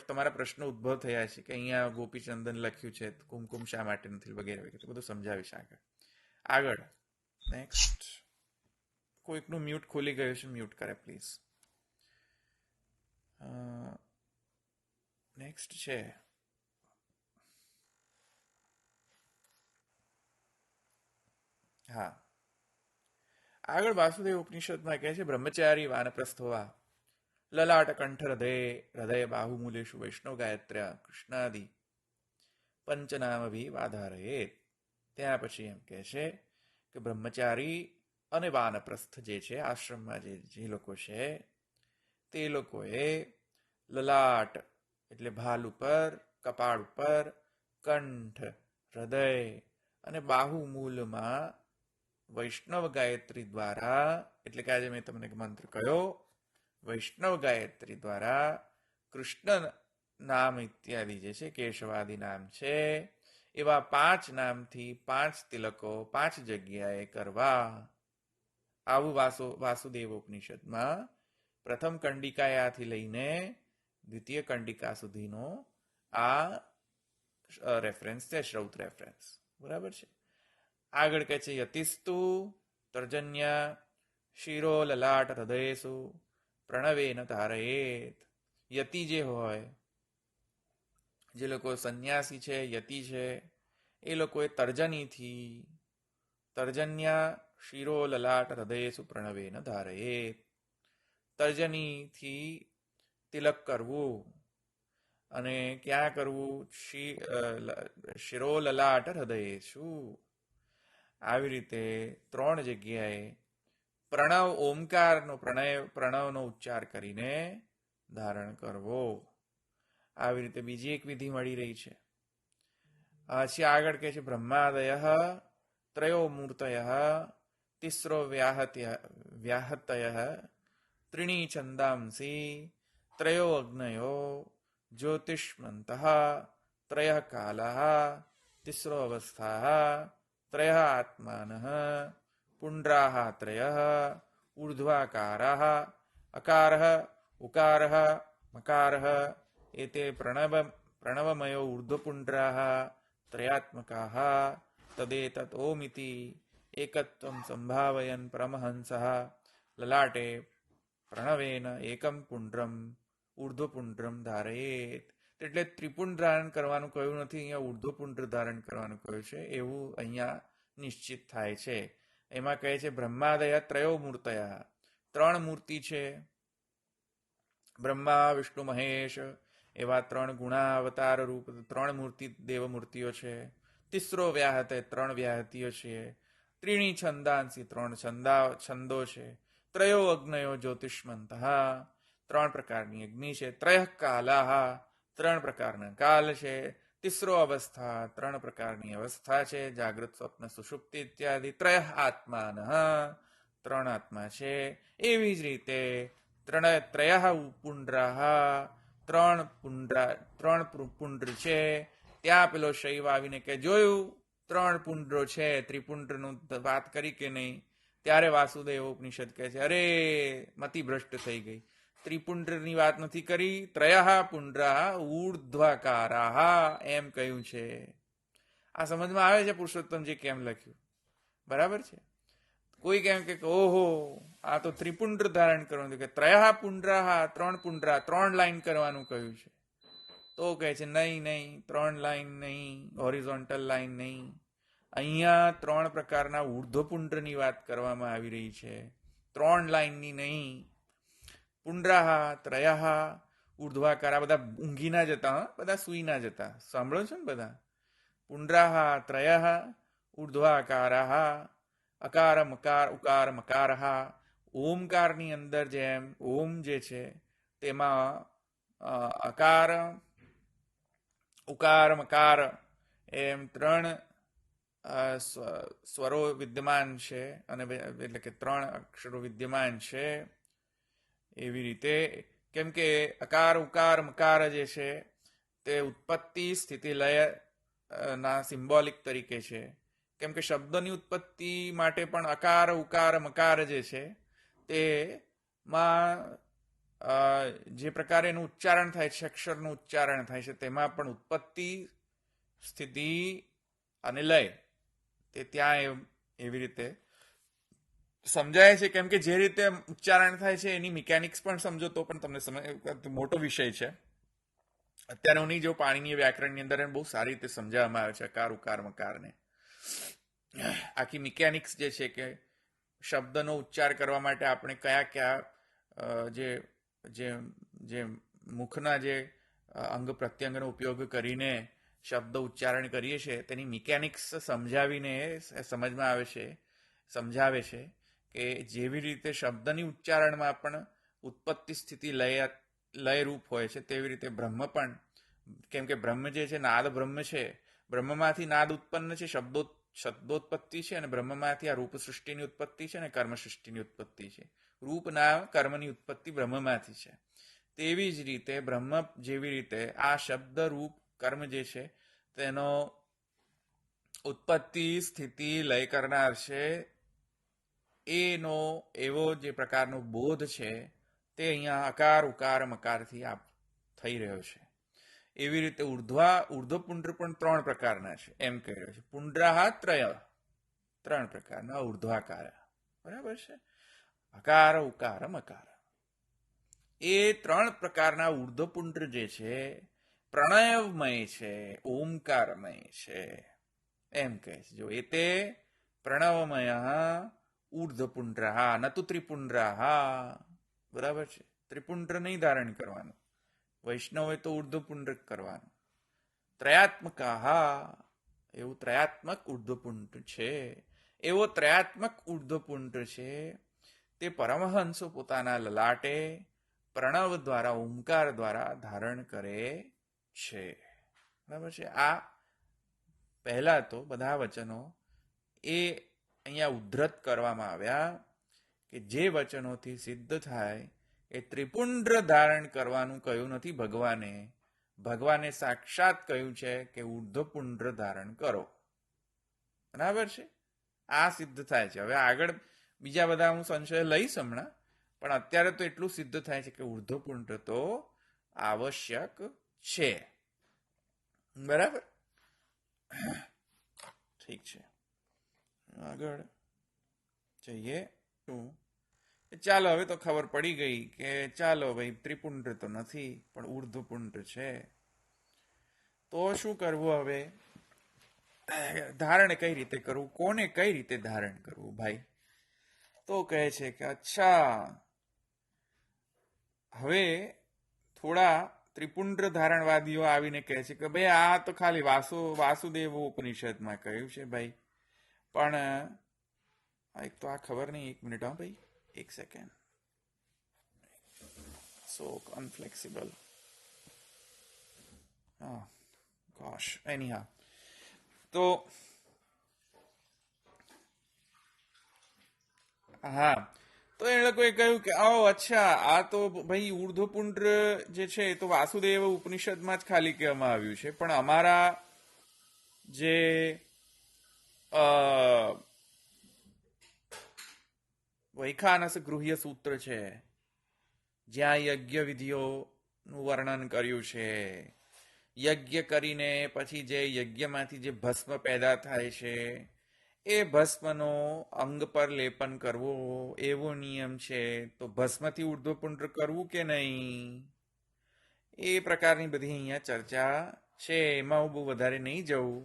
તમારા પ્રશ્નો ઉદ્ભવ થયા છે કે અહીંયા ગોપીચંદન લખ્યું છે, કુમકુમ શા માટે નથી, વગેરે વગેરે બધું સમજાવીશ આગળ. નેક્સ્ટ. કોઈકનું મ્યુટ ખુલી ગયું છે, મ્યુટ કરે પ્લીઝ. નેક્સ્ટ છે હા આગળ વાસુદેવ ઉપનિષદમાં કહે છે બ્રહ્મચારી વાનપ્રસ્થોવા લલાટ કંઠ હૃદય બાહુમૂલેશુ વૈષ્ણવ ગાયત્ર્યા કૃષ્ણાદિ પંચનામ વાધારયેત. ત્યાં પછી એમ કહે છે કે બ્રહ્મચારી અને વાનપ્રસ્થ જે છે, આશ્રમમાં જે લોકો છે, તે લોકોએ લલાટ એટલે ભાલ ઉપર, કપાળ ઉપર, કંઠ, હૃદય અને બાહુમૂલમાં વૈષ્ણવ ગાયત્રી દ્વારા, એટલે કે આજે મેં તમને મંત્ર કહ્યો, વૈષ્ણવ ગાયત્રી દ્વારા કૃષ્ણ નામ ઇત્યાદિ જે છે, કેશવાદી નામ છે, એવા 5 નામથી 5 તિલકો 5 જગ્યાએ કરવા. આવું વાસુદેવ ઉપનિષદમાં પ્રથમ કંડિકાયાથી લઈને દ્વિતીય કંડિકા સુધીનો આ રેફરન્સ છે, શ્રૌત રેફરન્સ. બરાબર છે. આગળ કહે છે યતિસ્તુ તર્જન્યા શિરો લલાટ હૃદયેસુ પ્રણવેન ધારયેત. યતિ જે હોય, જે લોકો સંન્યાસી છે, યતિ છે, એ લોકોએ તર્જન્યા શિરો લલાટ હૃદયેસુ પ્રણવેન ધારયેત. તર્જનીથી તિલક કરવું. અને ક્યાં કરવું? શિરો લલાટ હૃદયેસુ. આવી રીતે 3 જગ્યાએ પ્રણવ ઓમકારનો પ્રણવનો ઉચ્ચાર કરીને ધારણ કરવો. આવી રીતે બીજી એક વિધિ મળી રહી છે. પછી આગળ કહે છે બ્રહ્માદય ત્રયો મૂર્તય તિસ્રો વ્યાહતય ત્રીણી છંદાંસી ત્રયો અગ્નયો જ્યોતિષ્મંત ત્રય કાલા તિસ્રો અવસ્થા ત્રય આત્માન પુંડ્રાહ ત્રય ઊર્ધ્વાકારાહ અકારઃ ઉકારઃ મકારઃ એતે પ્रणवमयो ऊर्ध्वपुण्ड्राः त्रयात्मकाः तदेतत् ओमिति एकत्वं संभावयन् परमहंसः ललाटे प्रणवेन एकम પુંડ્રમ ઊર્ધ્વપુંડ્રમ ધારયેત. એટલે ત્રિપુંડ ધારણ કરવાનું કહ્યું નથી, અહીંયા ઊર્ધ્વપુંડ્ર ધારણ કરવાનું કહ્યું છે, એવું અહીંયા નિશ્ચિત થાય છે. એમાં કહે છે બ્રહ્માદય ત્રયો મૂર્તયા, 3 મૂર્તિ છે. બ્રહ્મા વિષ્ણુ મહેશ એવા 3 ગુણાવતાર રૂપ 3 મૂર્તિ દેવ મૂર્તિઓ છે. તિસ્રો વ્યાહતે 3 વ્યાહતીઓ છે. ત્રીણી છંદાંસી 3 છંદો છે. ત્રયો અગ્નયો જ્યોતિષ્મંત 3 પ્રકારની અગ્નિ છે. ત્રય કાલા 3 પ્રકારના કાલ છે. તિસ્રો અવસ્થા 3 પ્રકારની અવસ્થા છે, જાગૃત સ્વપ્ન સુષુપ્તિ ઇત્યાદિ. ત્રય આત્માન 3 આત્મા છે. એવી જ રીતે ત્રય પુંડ્રાહ 3 પુંડ્ર છે. ત્યાં પેલો શૈવ આવીને કે જોયું 3 પુંડ્રો છે, ત્રિપુંડ્રનું વાત કરી કે નહીં? ત્યારે વાસુદેવ ઉપનિષદ કહે છે અરે મતિ ભ્રષ્ટ થઈ ગઈ, ત્રિપુંડ્રની વાત નથી કરી, ત્રયઃ પુંડ્રા ઊર્ધ્વાકારાઃ એમ કહ્યું છે. આ સમજમાં આવે છે પુરુષોત્તમજી કેમ લખ્યું? બરાબર છે. કોઈ કેમ કે ઓહો આ તો ત્રિપુંડ્ર ધારણ કરવાનું કે ત્રયઃ પુંડ્રા 3 પુંડ્રા 3 લાઈન કરવાનું કહ્યું છે. તો કહે છે નહીં નહીં, 3 લાઈન નહીં, હોરિઝોન્ટલ લાઈન નહીં, અહીંયા 3 પ્રકારના ઉર્ધ્વપુંડ્રની વાત કરવામાં આવી રહી છે, 3 લાઈનની નહીં. પુંડ્રાહ ત્રયઃ ઉર્ધ્વાકાર, બધા ઊંઘી ના જતા, બધા સુઈ ના જતા, સાંભળો છો ને બધા? પુંડ્રાહ ત્રયઃ ઉર્ધ્વાકારાઃ અકાર મકાર ઉકાર મકારઃ. ઓમકારની અંદર જેમ ઓમ જે છે તેમાં અકાર ઉકાર મકાર એમ 3 સ્વરો વિદ્યમાન છે, અને એટલે કે 3 અક્ષરો વિદ્યમાન છે. એવી રીતે કેમ કે અકાર ઉકાર મકાર જે છે તે ઉત્પત્તિ સ્થિતિ લય ના સિમ્બોલિક તરીકે છે. કેમ કે શબ્દની ઉત્પત્તિ માટે પણ અકાર ઉકાર મકાર જે છે તેમાં જે પ્રકારે એનું ઉચ્ચારણ થાય છે, અક્ષરનું ઉચ્ચારણ થાય છે, તેમાં પણ ઉત્પત્તિ સ્થિતિ અને લય તે ત્યાં એવી રીતે સમજાય છે. કેમ કે જે રીતે ઉચ્ચારણ થાય છે એની મિકેનિક્સ પણ સમજો તો પણ તમને મોટો વિષય છે. અત્યારે હું નહીં જો પાણીની વ્યાકરણની અંદર બહુ સારી રીતે સમજાવવામાં આવે છે અકાર ઉકાર મકારને. આખી મિકેનિક્સ જે છે કે શબ્દનો ઉચ્ચાર કરવા માટે આપણે કયા કયા જે મુખના જે અંગ પ્રત્યંગનો ઉપયોગ કરીને શબ્દ ઉચ્ચારણ કરીએ છીએ તેની મિકેનિક્સ સમજાવીને સમજમાં આવે છે, સમજાવે છે કે જેવી રીતે શબ્દની ઉચ્ચારણમાં પણ ઉત્પત્તિ સ્થિતિ લયરૂપ હોય છે તેવી રીતે બ્રહ્મ પણ, કેમ કે બ્રહ્મ જે છે નાદ બ્રહ્મ છે, બ્રહ્મમાંથી નાદ ઉત્પન્ન છે, શબ્દોત્પત્તિ છે, અને બ્રહ્મમાંથી આ રૂપ સૃષ્ટિની ઉત્પત્તિ છે અને કર્મ સૃષ્ટિની ઉત્પત્તિ છે. રૂપ નામ કર્મની ઉત્પત્તિ બ્રહ્મમાંથી છે. તેવી જ રીતે બ્રહ્મ જેવી રીતે આ શબ્દ રૂપ કર્મ જે છે તેનો ઉત્પત્તિ સ્થિતિ લય કરનાર છે. એનો એવો જે પ્રકારનો બોધ છે તે અહીંયા અકાર ઉકાર મકારથી થઈ રહ્યો છે. એવી રીતે ઉર્ધ્વપુંડ્ર પણ 3 પ્રકારના છે એમ કહી રહ્યો છે. પુંડ્રાહ ત્રય 3 પ્રકારના ઉર્ધ્વાકાર, બરાબર છે? અકાર ઉકાર મકાર. એ 3 પ્રકારના ઉર્ધ્વપુંડ્ર જે છે પ્રણયમય છે, ઓમકારમય છે એમ કહે છે. જો એ તે પ્રણવમય ઉર્ધ્વપુંડ્રા ન તો ત્રિપુંડ્રા, બરાબર છે? ત્રિપુંડ્ર નહીં ધારણ કરવાનું, વૈષ્ણવે તો ઉર્ધ્વપુંડ્ર કરવાનું. ત્રયાત્મકા, એવું ત્રયાત્મક ઉર્ધ્વપુંડ છે, એવો ત્રયાત્મક ઉર્ધ્વપુંડ છે તે પરમહંસો પોતાના લલાટે પ્રણવ દ્વારા ઓમકાર દ્વારા ધારણ કરે છે. બરાબર છે? આ પહેલા તો બધા વચનો એ અહીંયા ઉદ્ધૃત કરવામાં આવ્યા કે જે વચનોથી સિદ્ધ થાય એ ત્રિપુંડ્ર ધારણ કરવાનું કહ્યું નથી ભગવાને. ભગવાને સાક્ષાત કહ્યું છે કે ઉર્ધ્વપુંડ્ર ધારણ કરો. બરાબર છે? આ સિદ્ધ થાય છે. હવે આગળ બીજા બધા હું સંશય લઈશ હમણાં, પણ અત્યારે તો એટલું સિદ્ધ થાય છે કે ઉર્ધ્વપુંડ્ર તો આવશ્યક છે. બરાબર? ઠીક છે, આગળ જઈએ. ચાલો હવે તો ખબર પડી ગઈ કે ચાલો ભાઈ ત્રિપુંડ્ર તો નથી પણ ઉર્ધ્વપુંડ્ર છે. તો શું કરવું હવે? ધારણ કઈ રીતે કરવું, કોને કઈ રીતે ધારણ કરવું ભાઈ? તો કહે છે કે અચ્છા હવે થોડા ત્રિપુંડ્ર ધારણવાદીઓ આવીને કહે છે કે ભાઈ આ તો ખાલી વાસુદેવ ઉપનિષદમાં કહ્યું છે ભાઈ, પણ એક તો આ ખબર નહીં. 1 મિનિટ હા ભાઈ, 1 સેકન્ડ. સો અનફ્લેક્સિબલ. gosh, anyhow, તો હા, તો એ લોકોએ કહ્યું કે અચ્છા આ તો ભાઈ ઉર્ધ્વપુંડ્ર જે છે એ તો વાસુદેવ ઉપનિષદમાં જ ખાલી કહેવામાં આવ્યું છે, પણ અમારા જે વૈખાનસ ગૃહ્ય સૂત્ર છે, જ્યાં યજ્ઞ વિધિઓનું વર્ણન કર્યું છે. યજ્ઞ કરીને પછી જે યજ્ઞમાંથી જે ભસ્મ પેદા થાય છે એ ભસ્મનો અંગ પર લેપન કરવું એવો નિયમ છે. તો ભસ્મથી ઉર્ધ્વપુંડ્ર કરવું કે નહીં, એ પ્રકારની બધી અહીંયા ચર્ચા છે. એમાં હું બહુ વધારે નહીં જવું,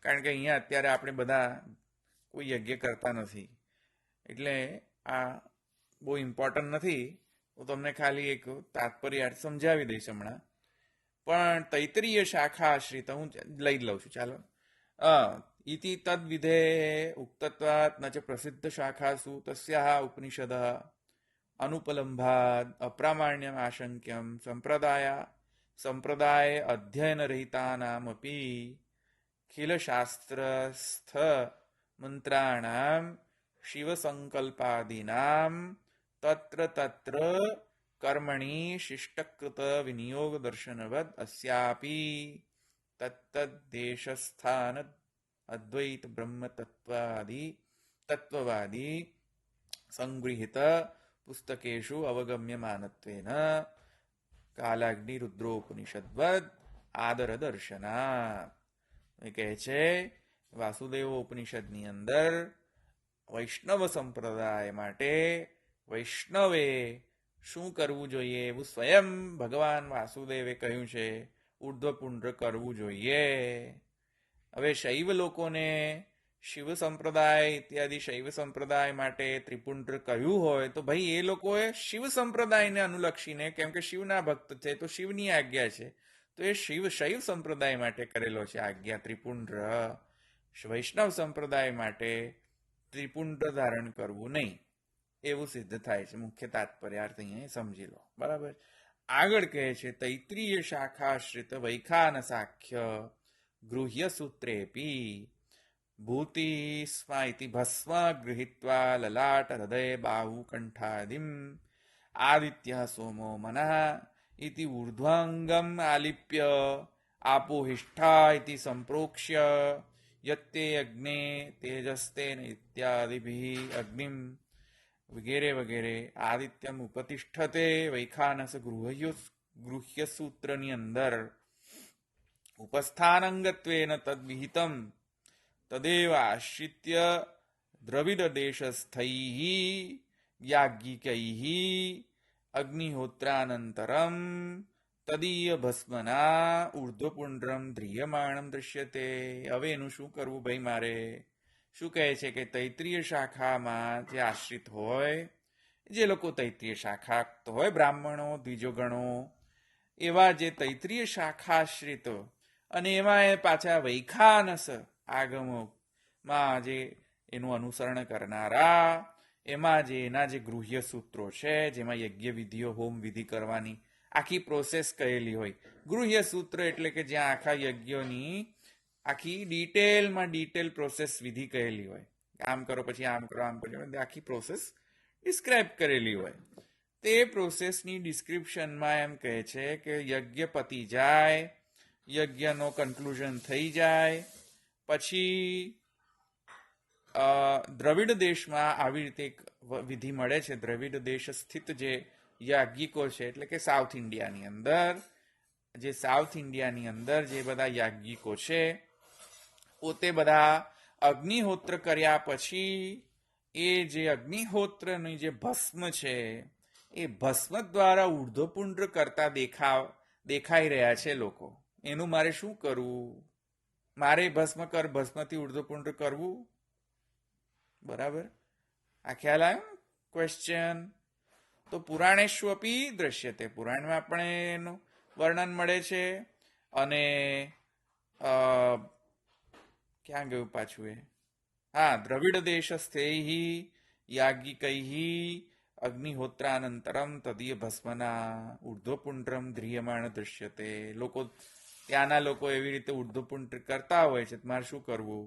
કારણ કે અહીંયા અત્યારે આપણે બધા કોઈ યજ્ઞ કરતા નથી, એટલે આ બહુ ઇમ્પોર્ટન્ટ નથી. હું તમને ખાલી એક તાત્પર્ય સમજાવી દઈશ હમણાં. પણ તૈત્રીય શાખા આશ્રિત હું લઈ લઉં છું. ચાલો. ઇતિ તદ વિધે ઉક્તત્વાત ન ચ પ્રસિદ્ધ શાખાસુ તસ્યાહ ઉપનિષદ અનુપલંભાદ અપ્રામાણ્યમ આશંક્યમ સંપ્રદાય અધ્યયન રહિતાનામપી ખિલ શાસ્ત્રસ્થ મંત્રાણામ શિવ સંકલ્પાદીનામ તત્ર તત્ર કર્મણિ શિષ્ટકૃત વિનિયોગ દર્શનવદ અસ્યાપી તત્તદ્દેશસ્થાન અદ્વૈત બ્રહ્મ તત્વવાદી સંગૃહિત પુસ્તકેષુ અવગમ્યમાનત્વેન કાલાગ્નિ રુદ્રોપનિષદવદ આદર દર્શના. એ કહે છે વાસુદેવ ઉપનિષદની અંદર વૈષ્ણવ સંપ્રદાય માટે વૈષ્ણવે શું કરવું જોઈએ એવું સ્વયં ભગવાન વાસુદેવે કહ્યું છે. ઉર્ધ્વપુંડ્ર કરવું જોઈએ. હવે શૈવ લોકોને શિવ સંપ્રદાય ઇત્યાદિ શૈવ સંપ્રદાય માટે ત્રિપુંડ્ર કહ્યું હોય તો ભાઈ એ લોકોએ શિવ સંપ્રદાયને અનુલક્ષીને, કેમ કે શિવના ભક્ત છે તો શિવની આજ્ઞા છે, તો એ શૈવ સંપ્રદાય માટે કરેલો છે આજ્ઞા ત્રિપુંડ્ર. વૈષ્ણવ સંપ્રદાય માટે ત્રિપુંડ્ર ધારણ કરવું નહીં એવું સિદ્ધ થાય છે. મુખ્ય તાત્પર્યાર્થ અહીંયા સમજી લો. બરાબર. આગળ કહે છે તૈત્રીય શાખાશ્રિત વૈખાન સાખ્ય ગૃહ્ય સૂત્રેપી ભૂતિ સ્મા ઇતિ ભસ્મ ગૃહીત્વા લલાટ હૃદય બાહુ કંઠાદિમ આદિત્ય સોમો મનઃ ઇતિ ઊર્ધ્વાંગમ આલિપ્ય આપોહિષ્ઠા ઇતિ સંપ્રોક્ષ્ય યત્તે અગ્ને તેજસ્તેન ઇત્યાદિભિઃ અગ્નિમ વગેરે વગેરે આદિત્યમ ઉપતિષ્ઠતે વૈખાનસ ગૃહ્ય સૂત્રની અંદર ઉપસ્થાનંગત્વેન તદ્વિહિતમ તદેવ આશ્રિત્ય દ્રવિડ દેશસ્થૈઃ યાજ્ઞિકૈઃ અગ્નિહોત્રાનંતરમ તદીય ભસ્મના ઉર્ધ્વપુંડ્રમ ધ્રિયમાણમ દૃશ્યતે. હવે એનું શું કરવું ભાઈ મારે? શું કહે છે કે તૈત્રીય શાખામાં જે આશ્રિત હોય, જે લોકો તૈત્રીય શાખા તો હોય, બ્રાહ્મણો દ્વિજોગણો, એવા જે તૈત્રીય શાખાશ્રિત અને એમાં એ પાછા વૈખાનસ આગમોમાં જે એનું અનુસરણ કરનારા, એમાં જે એના જે ગૃહ્ય સૂત્રો છે, જેમાં યજ્ઞ વિધિઓ હોમ વિધિ કરવાની આખી પ્રોસેસ કહેલી હોય. ગૃહ્ય સૂત્ર એટલે કે જ્યાં આખા યજ્ઞોની આખી ડિટેલ પ્રોસેસ વિધિ કહેલી હોય. આમ કરો પછી આમ કરો, આમ કરો, આખી પ્રોસેસ ડિસ્ક્રાઇબ કરેલી હોય. તે પ્રોસેસની ડિસ્ક્રિપ્શનમાં એમ કહે છે કે યજ્ઞ પતી જાય, યજ્ઞનો કન્ક્લુઝન થઈ જાય પછી દ્રવિડ દેશમાં આવી રીતે એક વિધિ મળે છે. દ્રવિડ દેશ સ્થિત જે યાજ્ઞિકો છે, એટલે કે સાઉથ ઇન્ડિયાની અંદર જે બધા યાજ્ઞિકો છે, પોતે બધા અગ્નિહોત્ર કર્યા પછી એ જે અગ્નિહોત્રની જે ભસ્મ છે એ ભસ્મ દ્વારા ઉર્ધ્વપુંડ્ર કરતા દેખાઈ રહ્યા છે લોકો. એનું મારે શું કરવું? મારે ભસ્મથી ઉર્ધ્વપુંડ્ર કરવું? બરાબર, આ ખ્યાલ આવ્યો ક્વેશ્ચન? તો પુરાણેશ્વપી દ્રશ્યતે, પુરાણમાં આપણે એનું વર્ણન મળે છે. અને ક્યાં ગયું પાછું એ? હા, દ્રવિડ દેશસ્થૈઃ યાજ્ઞિકૈઃ અગ્નિહોત્રાનંતરમ તદીય ભસ્મના ઉર્ધ્વપુંડ્રમ ધ્રિયમાણ દૃશ્યતે. ત્યાંના લોકો એવી રીતે ઉર્ધ્વપુંડ્ર કરતા હોય છે. મારે શું કરવું?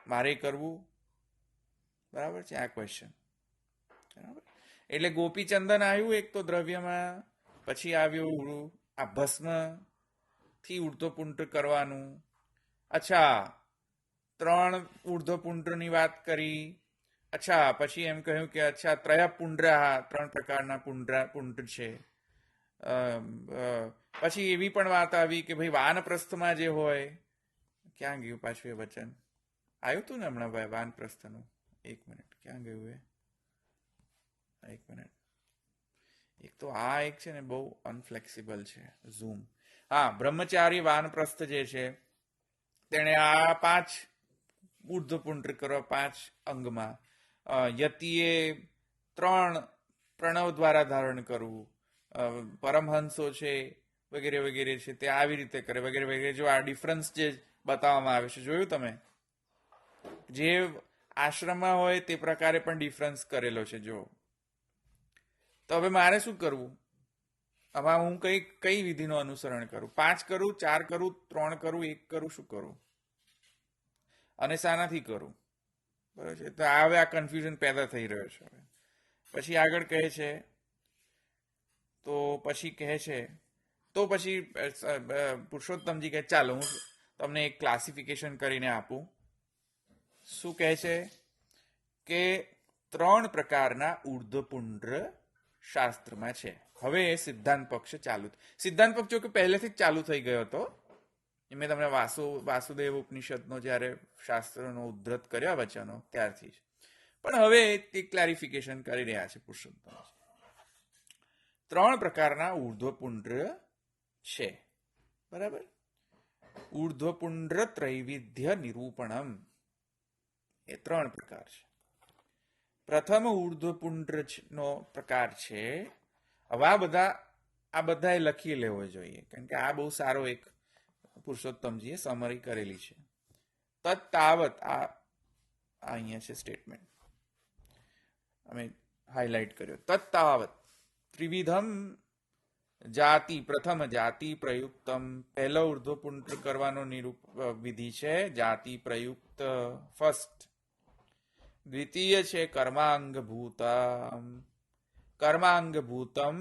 મારે કરવું? બરાબર છે આ ક્વેશ્ચન. બરાબર. એટલે ગોપીચંદન આવ્યું એક તો દ્રવ્યમાં, પછી આવ્યું આ ભસ્મ થી ઉર્ધ્વપુંડ્ર કરવાનું, અચ્છા, 3 ઉર્ધ્વપુંડ્રની વાત કરી. અચ્છા, પછી એમ કહ્યું કે અચ્છા ત્રયપુંડ્રા, 3 પ્રકારના પુંડ છે. અ, અ, પછી એવી પણ વાત આવી કે ભાઈ વાનપ્રસ્થમાં જે હોય, ક્યાં ગયું પાછું એ વચન? આવ્યું હતું ને હમણાં ભાઈ વાનપ્રસ્થનું. 1 મિનિટ, ક્યાં ગયું એ? 1 મિનિટ. એક તો આ એક છે ને બહુ અનફ્લેક્સિબલ છે ઝૂમ. હા, બ્રહ્મચારી વાનપ્રસ્થ જે છે તેણે આ 5 ઉર્ધ્વપુંડ કરવા 5 અંગમાં. યતિએ 3 પ્રણવ દ્વારા ધારણ કરવું. પરમહંસો છે વગેરે વગેરે છે તે આવી રીતે કરે વગેરે વગેરે. જો આ ડિફરન્સ જે બતાવવામાં આવે છે જોયું તમે? જે આશ્રમમાં હોય તે પ્રકારે પણ ડિફરન્સ કરેલો છે જો. તો હવે મારે શું કરવું? આમાં હું કઈ વિધિનું અનુસરણ કરું? 5 કરું, 4 કરું, 3 કરું, 1 કરું, શું કરું? અને શાનાથી કરું? બરાબર છે. તો હવે આ કન્ફ્યુઝન પેદા થઈ રહ્યો છે. પછી આગળ કહે છે, તો પછી પુરુષોત્તમજી કહે ચાલો હું તમને એક ક્લાસિફિકેશન કરીને આપું. શું કહે છે કે 3 પ્રકારના ઉર્ધ્વપુંડ્ર શાસ્ત્રમાં છે. હવે સિદ્ધાંત પક્ષ ચાલુ. સિદ્ધાંત પક્ષ જો કે પહેલેથી જ ચાલુ થઈ ગયો હતો. મેં તમને વાસુદેવ ઉપનિષદનો જ્યારે શાસ્ત્રનો ઉદ્ધત કર્યા વચનો ત્યારથી જ. પણ હવે તે ક્લારિફિકેશન કરી રહ્યા છે પુરુષોત્તમ. 3 પ્રકારના ઉર્ધ્વપુંડ્ર છે. બરાબર? ઉર્ધ્વપુંડ્ર ત્રૈવિધ્ય નિરૂપણમ, એ 3 પ્રકાર છે. પ્રથમ ઉર્ધ્વપુંડ્ર નો પ્રકાર છે. હવે આ બધાએ લખી લેવો જોઈએ કારણ કે આ બહુ સારો એક પુરુષોત્તમજીએ સમરી કરેલી છે. તત્તાવત આ અહીંયા છે સ્ટેટમેન્ટ, અમે હાઇલાઇટ કર્યો. તત્તાવત ત્રિવિધમ જાતિ, પ્રથમ જાતિ પ્રયુક્તમ, પહેલો ઉર્ધ્વપુંડ કરવાનો વિધિ છે જાતિ પ્રયુક્ત ફર્સ્ટ. દ્વિતીય છે કર્માંગભૂતમ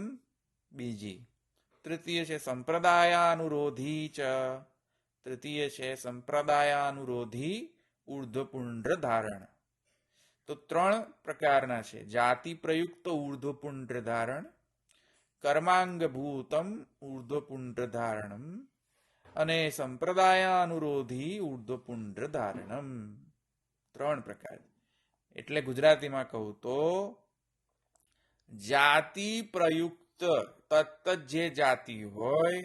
બીજી. તૃતીય છે સંપ્રદાયાનુરોધી ઉર્ધ્વપુંડ્ર ધારણ. તો 3 પ્રકારના છે: જાતિ પ્રયુક્ત ઉર્ધ્વપુંડ્ર ધારણ, કર્માંગભૂતમ ઉર્ધ્વપુંડ્ર ધારણમ અને સંપ્રદાયાનુરોધી ઉર્ધ્વપુંડ્ર ધારણમ. 3 પ્રકાર. એટલે ગુજરાતીમાં કહું તો જાતિ પ્રયુક્ત તત્ત જે જાતિ હોય,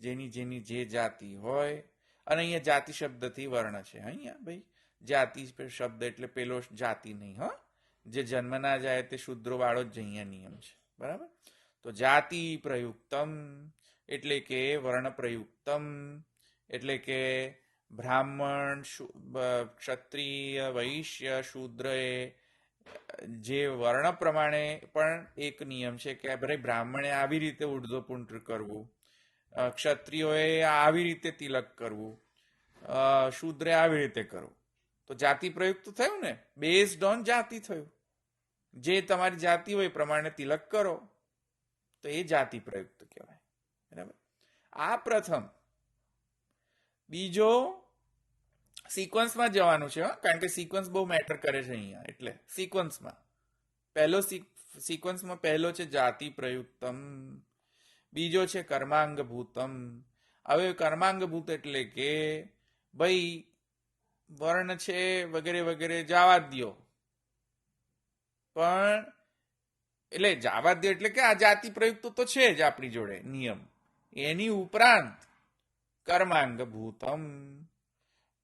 જેની જે જાતિ હોય, અને અહીંયા જાતિ શબ્દથી વર્ણ છે. અહીંયા ભાઈ જાતિ શબ્દ એટલે પેલો જાતિ નહીં, હા, જે જન્મ ના જાય તે શુદ્રો વાળો જ અહીંયા નિયમ છે. બરાબર? તો જાતિ પ્રયુક્તમ એટલે કે વર્ણ પ્રયુક્તમ એટલે કે બ્રાહ્મણ, ક્ષત્રિય, વૈશ્ય, શૂદ્ર એ જે વર્ણ પ્રમાણે પણ એક નિયમ છે કે ભાઈ બ્રાહ્મણે આવી રીતે ઉર્ધ્વપુંડ કરવું, ક્ષત્રિયોએ આવી રીતે તિલક કરવું, શૂદ્રે આવી રીતે કરવું. તો જાતિ પ્રયુક્ત થયું ને, બેઝડ ઓન જાતિ થયું. જે તમારી જાતિ હોય પ્રમાણે તિલક કરો તો એ જાતિ પ્રયુક્ત કહેવાય. બરાબર? આ પ્રથમ. બીજો સિક્વન્સમાં જવાનું છે, કારણ કે સિક્વન્સ બહુ મેટર કરે છે અહીંયા. એટલે સિક્વન્સમાં પહેલો છે જાતિ પ્રયુક્તમ, બીજો છે કર્માંગભૂતમ. હવે કર્માંગભૂત એટલે કે ભાઈ વર્ણ છે વગેરે વગેરે જવા દો, પણ એટલે જવા દો એટલે કે આ જાતિ પ્રયુક્ત તો છે જ આપણી જોડે નિયમ. એની ઉપરાંત કર્માંગભૂતમ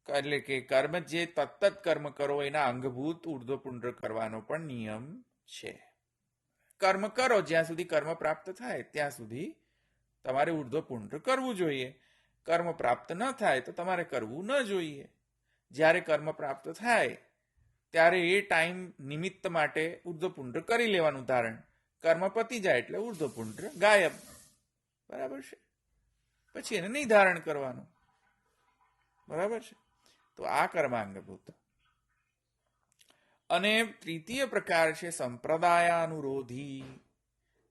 એટલે કે કર્મ જે તત્ત કર્મ કરો એના અંગભૂત ઉર્ધ્વપુંડ કરવાનો પણ નિયમ છે. કર્મ કરો જ્યાં સુધી કર્મ પ્રાપ્ત થાય ત્યાં સુધી તમારે ઉર્ધ્વપુંડ કરવું જોઈએ. કર્મ પ્રાપ્ત ન થાય તો તમારે કરવું ન જોઈએ. જ્યારે કર્મ પ્રાપ્ત થાય ત્યારે એ ટાઈમ નિમિત્ત માટે ઉર્ધ્વપુંડ કરી લેવાનું ધારણ. કર્મ પતી જાય એટલે ઉર્ધ્વપુંડ ગાયબ. બરાબર છે? પછી એને નહીં ધારણ કરવાનું. બરાબર છે? તો આ કર્માંગભૂત. અને તૃતીય પ્રકાર છે સંપ્રદાયાનુરોધી.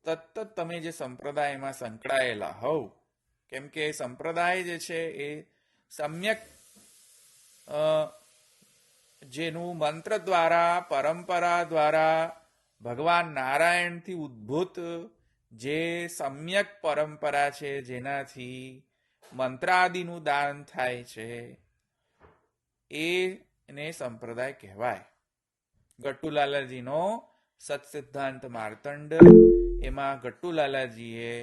તત્ત તમે જે સંપ્રદાયમાં સંકળાયેલા હોવ, કેમ કે સંપ્રદાય જે છે એ સમ્યક જેનું મંત્ર દ્વારા પરંપરા દ્વારા ભગવાન નારાયણથી ઉદ્ભૂત જે સમ્યક પરંપરા છે, જેનાથી મંત્રાદિનું દાન થાય છે, એને સંપ્રદાય કહેવાય. ગટ્ટુલાલાજીનો સત્સિદ્ધાંત માર્તંડ, એમાં ગટ્ટુલાલાજીએ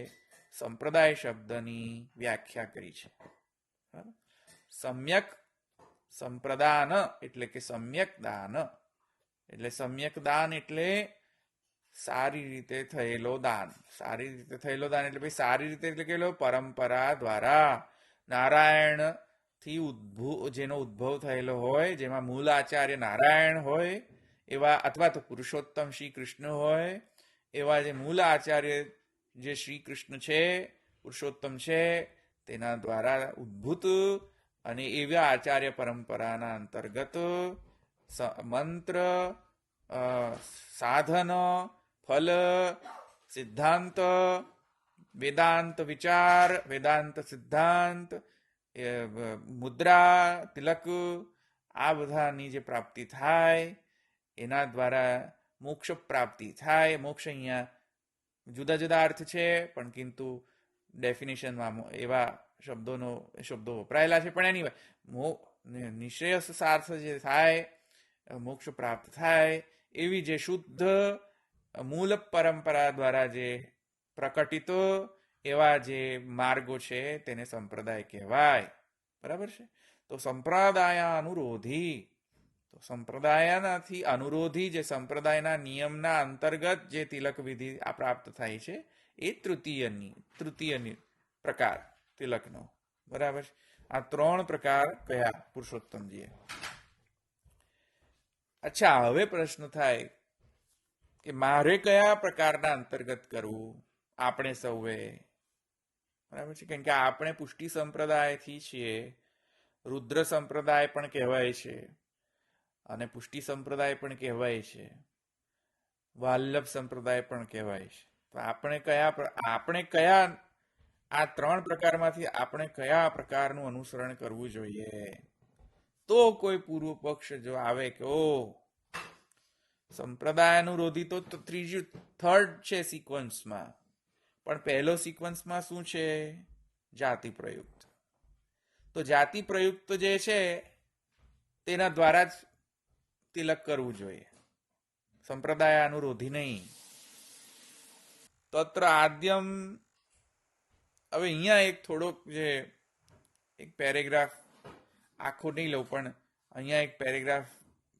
સંપ્રદાય શબ્દની વ્યાખ્યા કરી છે. સમ્યક સંપ્રદાન એટલે કે સમ્યક દાન, એટલે સમ્યક દાન એટલે સારી રીતે થયેલો દાન. સારી રીતે થયેલો દાન એટલે ભાઈ સારી રીતે એટલે કે પરંપરા દ્વારા નારાયણ થી જેનો ઉદ્ભવ થયેલો હોય, જેમાં મૂળ આચાર્ય નારાયણ હોય એવા, અથવા તો પુરુષોત્તમ શ્રી કૃષ્ણ હોય એવા જે મૂળ આચાર્ય જે શ્રી કૃષ્ણ છે, પુરુષોત્તમ છે, તેના દ્વારા ઉદ્ભૂત અને એવા આચાર્ય પરંપરાના અંતર્ગત મંત્ર, સાધન, ફલ, સિદ્ધાંત, વેદાંત વિચાર, વેદાંત સિદ્ધાંત, મુદ્રા, તિલક, આ બધાની જે પ્રાપ્તિ થાય એના દ્વારા મોક્ષ પ્રાપ્તિ થાય. મોક્ષ અહીંયા જુદા જુદા અર્થ છે, પણ કિંતુ ડેફિનેશનમાં એવા શબ્દો વપરાયેલા છે. પણ એની નિશ્રેયસ સાર્થ જે થાય, મોક્ષ પ્રાપ્ત થાય એવી જે શુદ્ધ મૂળ પરંપરા દ્વારા જે પ્રકટિત એવા જે માર્ગો છે તેને સંપ્રદાય કહેવાય. બરાબર છે? તો સંપ્રદાય અનુરોધી, તો સંપ્રદાયનાથી અનુરોધી જે સંપ્રદાયના નિયમના અંતર્ગત જે તિલક વિધિ આ પ્રાપ્ત થાય છે એ તૃતીય પ્રકાર તિલકનો. બરાબર? આ 3 પ્રકાર કયા પુરુષોત્તમજીએ. અચ્છા, હવે પ્રશ્ન થાય કે મારે કયા પ્રકારના અંતર્ગત કરવું? આપણે સૌએ, બરાબર છે, કેમ કે આપણે પુષ્ટિ સંપ્રદાયથી છીએ. રુદ્ર સંપ્રદાય પણ કહેવાય છે અને પુષ્ટિ સંપ્રદાય પણ કહેવાય છે, વાલ્લભ સંપ્રદાય પણ કહેવાય છે. તો આપણે કયા આ 3 પ્રકારમાંથી આપણે કયા પ્રકારનું અનુસરણ કરવું જોઈએ? તો કોઈ પૂર્વ પક્ષ જો આવે કે સંપ્રદાય અનુરોધી તો થર્ડ છે સિક્વન્સમાં, પણ પહેલો સિક્વન્સમાં શું છે? જાતિ પ્રયુક્ત. તો જાતિ પ્રયુક્ત જે છે તેના દ્વારા જ તિલક કરવું જોઈએ, સંપ્રદાય અનુરોધી નહીં. તત્ર આદ્યમ. હવે અહીંયા એક થોડોક જે એક પેરેગ્રાફ આખો નહીં લઉં, પણ અહીંયા એક પેરેગ્રાફ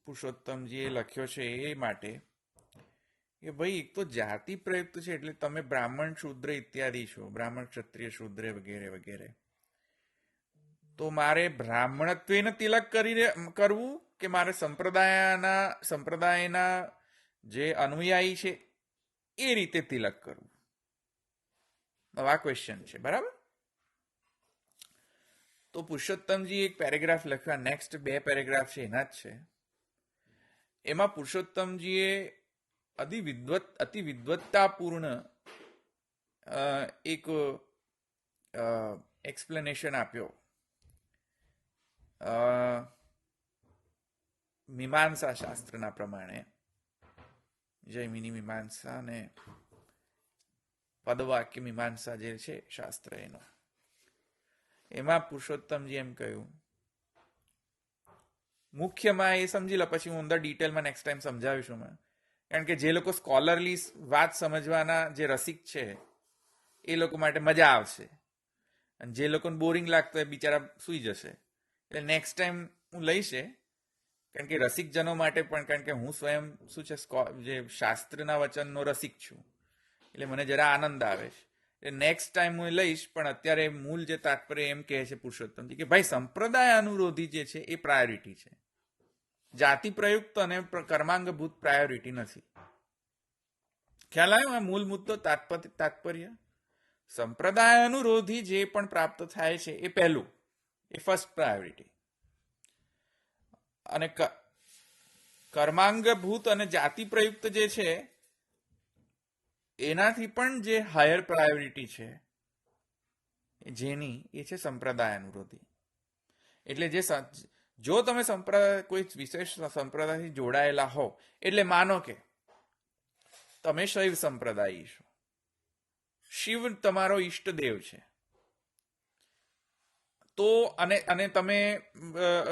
પુરુષોત્તમજીએ લખ્યો છે એ માટે કે ભાઈ એક તો જાતિ પ્રયુક્ત છે એટલે તમે બ્રાહ્મણ શૂદ્ર ઇત્યાદિ છો, બ્રાહ્મણ ક્ષત્રિય શૂદ્ર વગેરે વગેરે. તો મારે બ્રાહ્મણત્વેને તિલક કરવું કે મારે સંપ્રદાયના જે અનુયાયી છે એ રીતે તિલક કરવું? નવા ક્વેશ્ચન છે. બરાબર? તો પુરુષોત્તમજી એક પેરેગ્રાફ લખ્યા, નેક્સ્ટ 2 પેરેગ્રાફ છે એના જ છે. એમાં પુરુષોત્તમજીએ અતિ વિદ્વત્તાપૂર્ણ એક એક્સપ્લેનેશન આપ્યો મીમાંસા શાસ્ત્રના પ્રમાણે, જૈમિની મીમાંસા અને પદવાક્ય મીમાંસા જે છે શાસ્ત્ર એનો. એમાં પુરુષોત્તમજી એમ કહ્યું, મુખ્યમાં એ સમજી લો, પછી હું અંદર ડિટેલમાં નેક્સ્ટ ટાઈમ સમજાવીશું. કારણ કે જે લોકો સ્કોલરલી વાત સમજવાના જે રસિક છે એ લોકો માટે મજા આવશે, અને જે લોકોને બોરિંગ લાગતો એ બિચારા સૂઈ જશે. એટલે નેક્સ્ટ ટાઈમ હું લઈશ, કારણ કે રસિકજનો માટે પણ, કારણ કે હું સ્વયં શું છે જે શાસ્ત્રના વચનનો રસિક છું, એટલે મને જરા આનંદ આવે છે. એટલે નેક્સ્ટ ટાઈમ હું લઈશ. પણ અત્યારે મૂળ જે તાત્પર્ય એમ કહે છે પુરુષોત્તમજી કે ભાઈ સંપ્રદાય અનુરોધી જે છે એ પ્રાયોરિટી છે, જાતિ પ્રયુક્ત અને કર્માંગભૂત પ્રાયોરિટી નથી. ખ્યાલ આવ્યો? આ મૂળ મુદ્દો, તાત્પર્ય. સંપ્રદાય અનુરોધી જે પણ પ્રાપ્ત થાય છે એ પહેલું, એ ફર્સ્ટ પ્રાયોરિટી. અને કર્માંગભૂત અને જાતિ પ્રયુક્ત જે છે એનાથી પણ જે હાયર પ્રાયોરિટી છે જેની, એ છે સંપ્રદાય અનુરોધી. એટલે જો તમે સંપ્રદાય કોઈ વિશેષ સંપ્રદાયથી જોડાયેલા હો, એટલે માનો કે તમે શૈવ સંપ્રદાયી છો, શિવ તમારો ઈષ્ટદેવ છે, તો અને તમે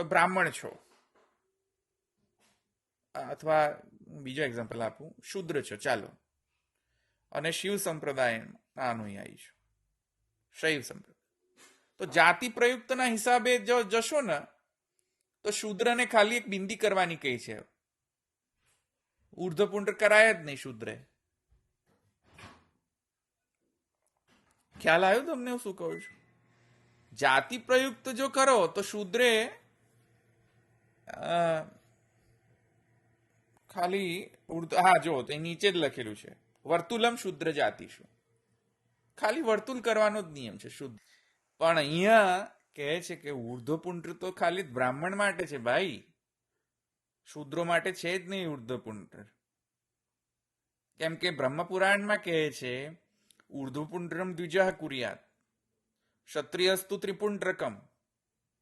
બ્રાહ્મણ છો, અથવા બીજો એક્ઝામ્પલ આપું, શુદ્ર છો ચાલો, અને શિવ સંપ્રદાયના અનુયાયી છો, શૈવ સંપ્રદાય, તો જાતિ પ્રયુક્તના હિસાબે જો જશો ને તો શૂદ્રને ખાલી એક બિંદી કરવાની કહી છે, ઉર્ધ્વપુંડ કરાય જ નહીં શૂદ્રે. ખ્યાલ આવ્યો તમને હું શું કહું છું? જાતિ પ્રયુક્ત જો કરો તો શૂદ્રે ખાલી હા જો તો નીચે જ લખેલું છે, વર્તુલમ શુદ્ર જાતિ શું, ખાલી વર્તુલ કરવાનો જ નિયમ છે શુદ્ધ. પણ અહીંયા કહે છે કે ઉર્ધ્વપુંડ તો ખાલી બ્રાહ્મણ માટે છે ભાઈ, શૂદ્રો માટે છે જ નહીં ઉર્ધ્વપુંડ. કેમ કે બ્રહ્મપુરાણમાં કહે છે ઉર્ધ્વપુંડ્રમ દ્વિજઃ કુર્યાત, ક્ષત્રિયસ્તુ ત્રિપુંડ્રકમ,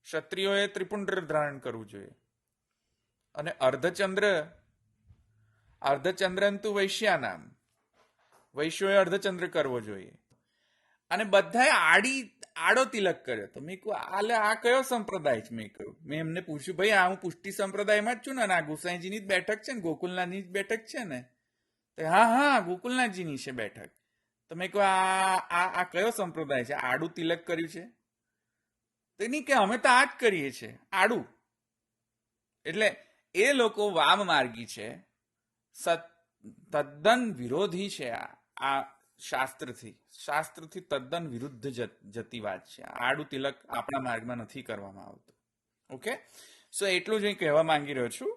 ક્ષત્રિયોએ ત્રિપુંડ્ર ધારણ કરવું જોઈએ, અને અર્ધચંદ્રંતુ વૈશ્યાનામ, વૈશ્યોએ અર્ધચંદ્ર કરવો જોઈએ, અને બધાએ આડો તિલક કર્યો. તો મેં કહ્યું આ કયો સંપ્રદાય છે? મેં કહ્યું, મેં એમને પૂછ્યું ભાઈ આ હું પુષ્ટિ સંપ્રદાયમાં જ છું ને, આ ગુસાઈજીની જ બેઠક છે ને, ગોકુલનાથની જ બેઠક છે ને? તો હા ગોકુલનાથજીની છે બેઠક. તો મેં કહ્યું આ કયો સંપ્રદાય છે, આડું તિલક કર્યું છે? તો નહીં કે અમે તો આ જ કરીએ છીએ આડું. એટલે એ લોકો વામ માર્ગી છે, તદ્દન વિરોધી છે આ શાસ્ત્રથી તદ્દન વિરુદ્ધ જતી વાત છે. આડું તિલક આપણા માર્ગમાં નથી કરવામાં આવતું. ઓકે, સો એટલું જ હું કહેવા માંગી રહ્યો છું.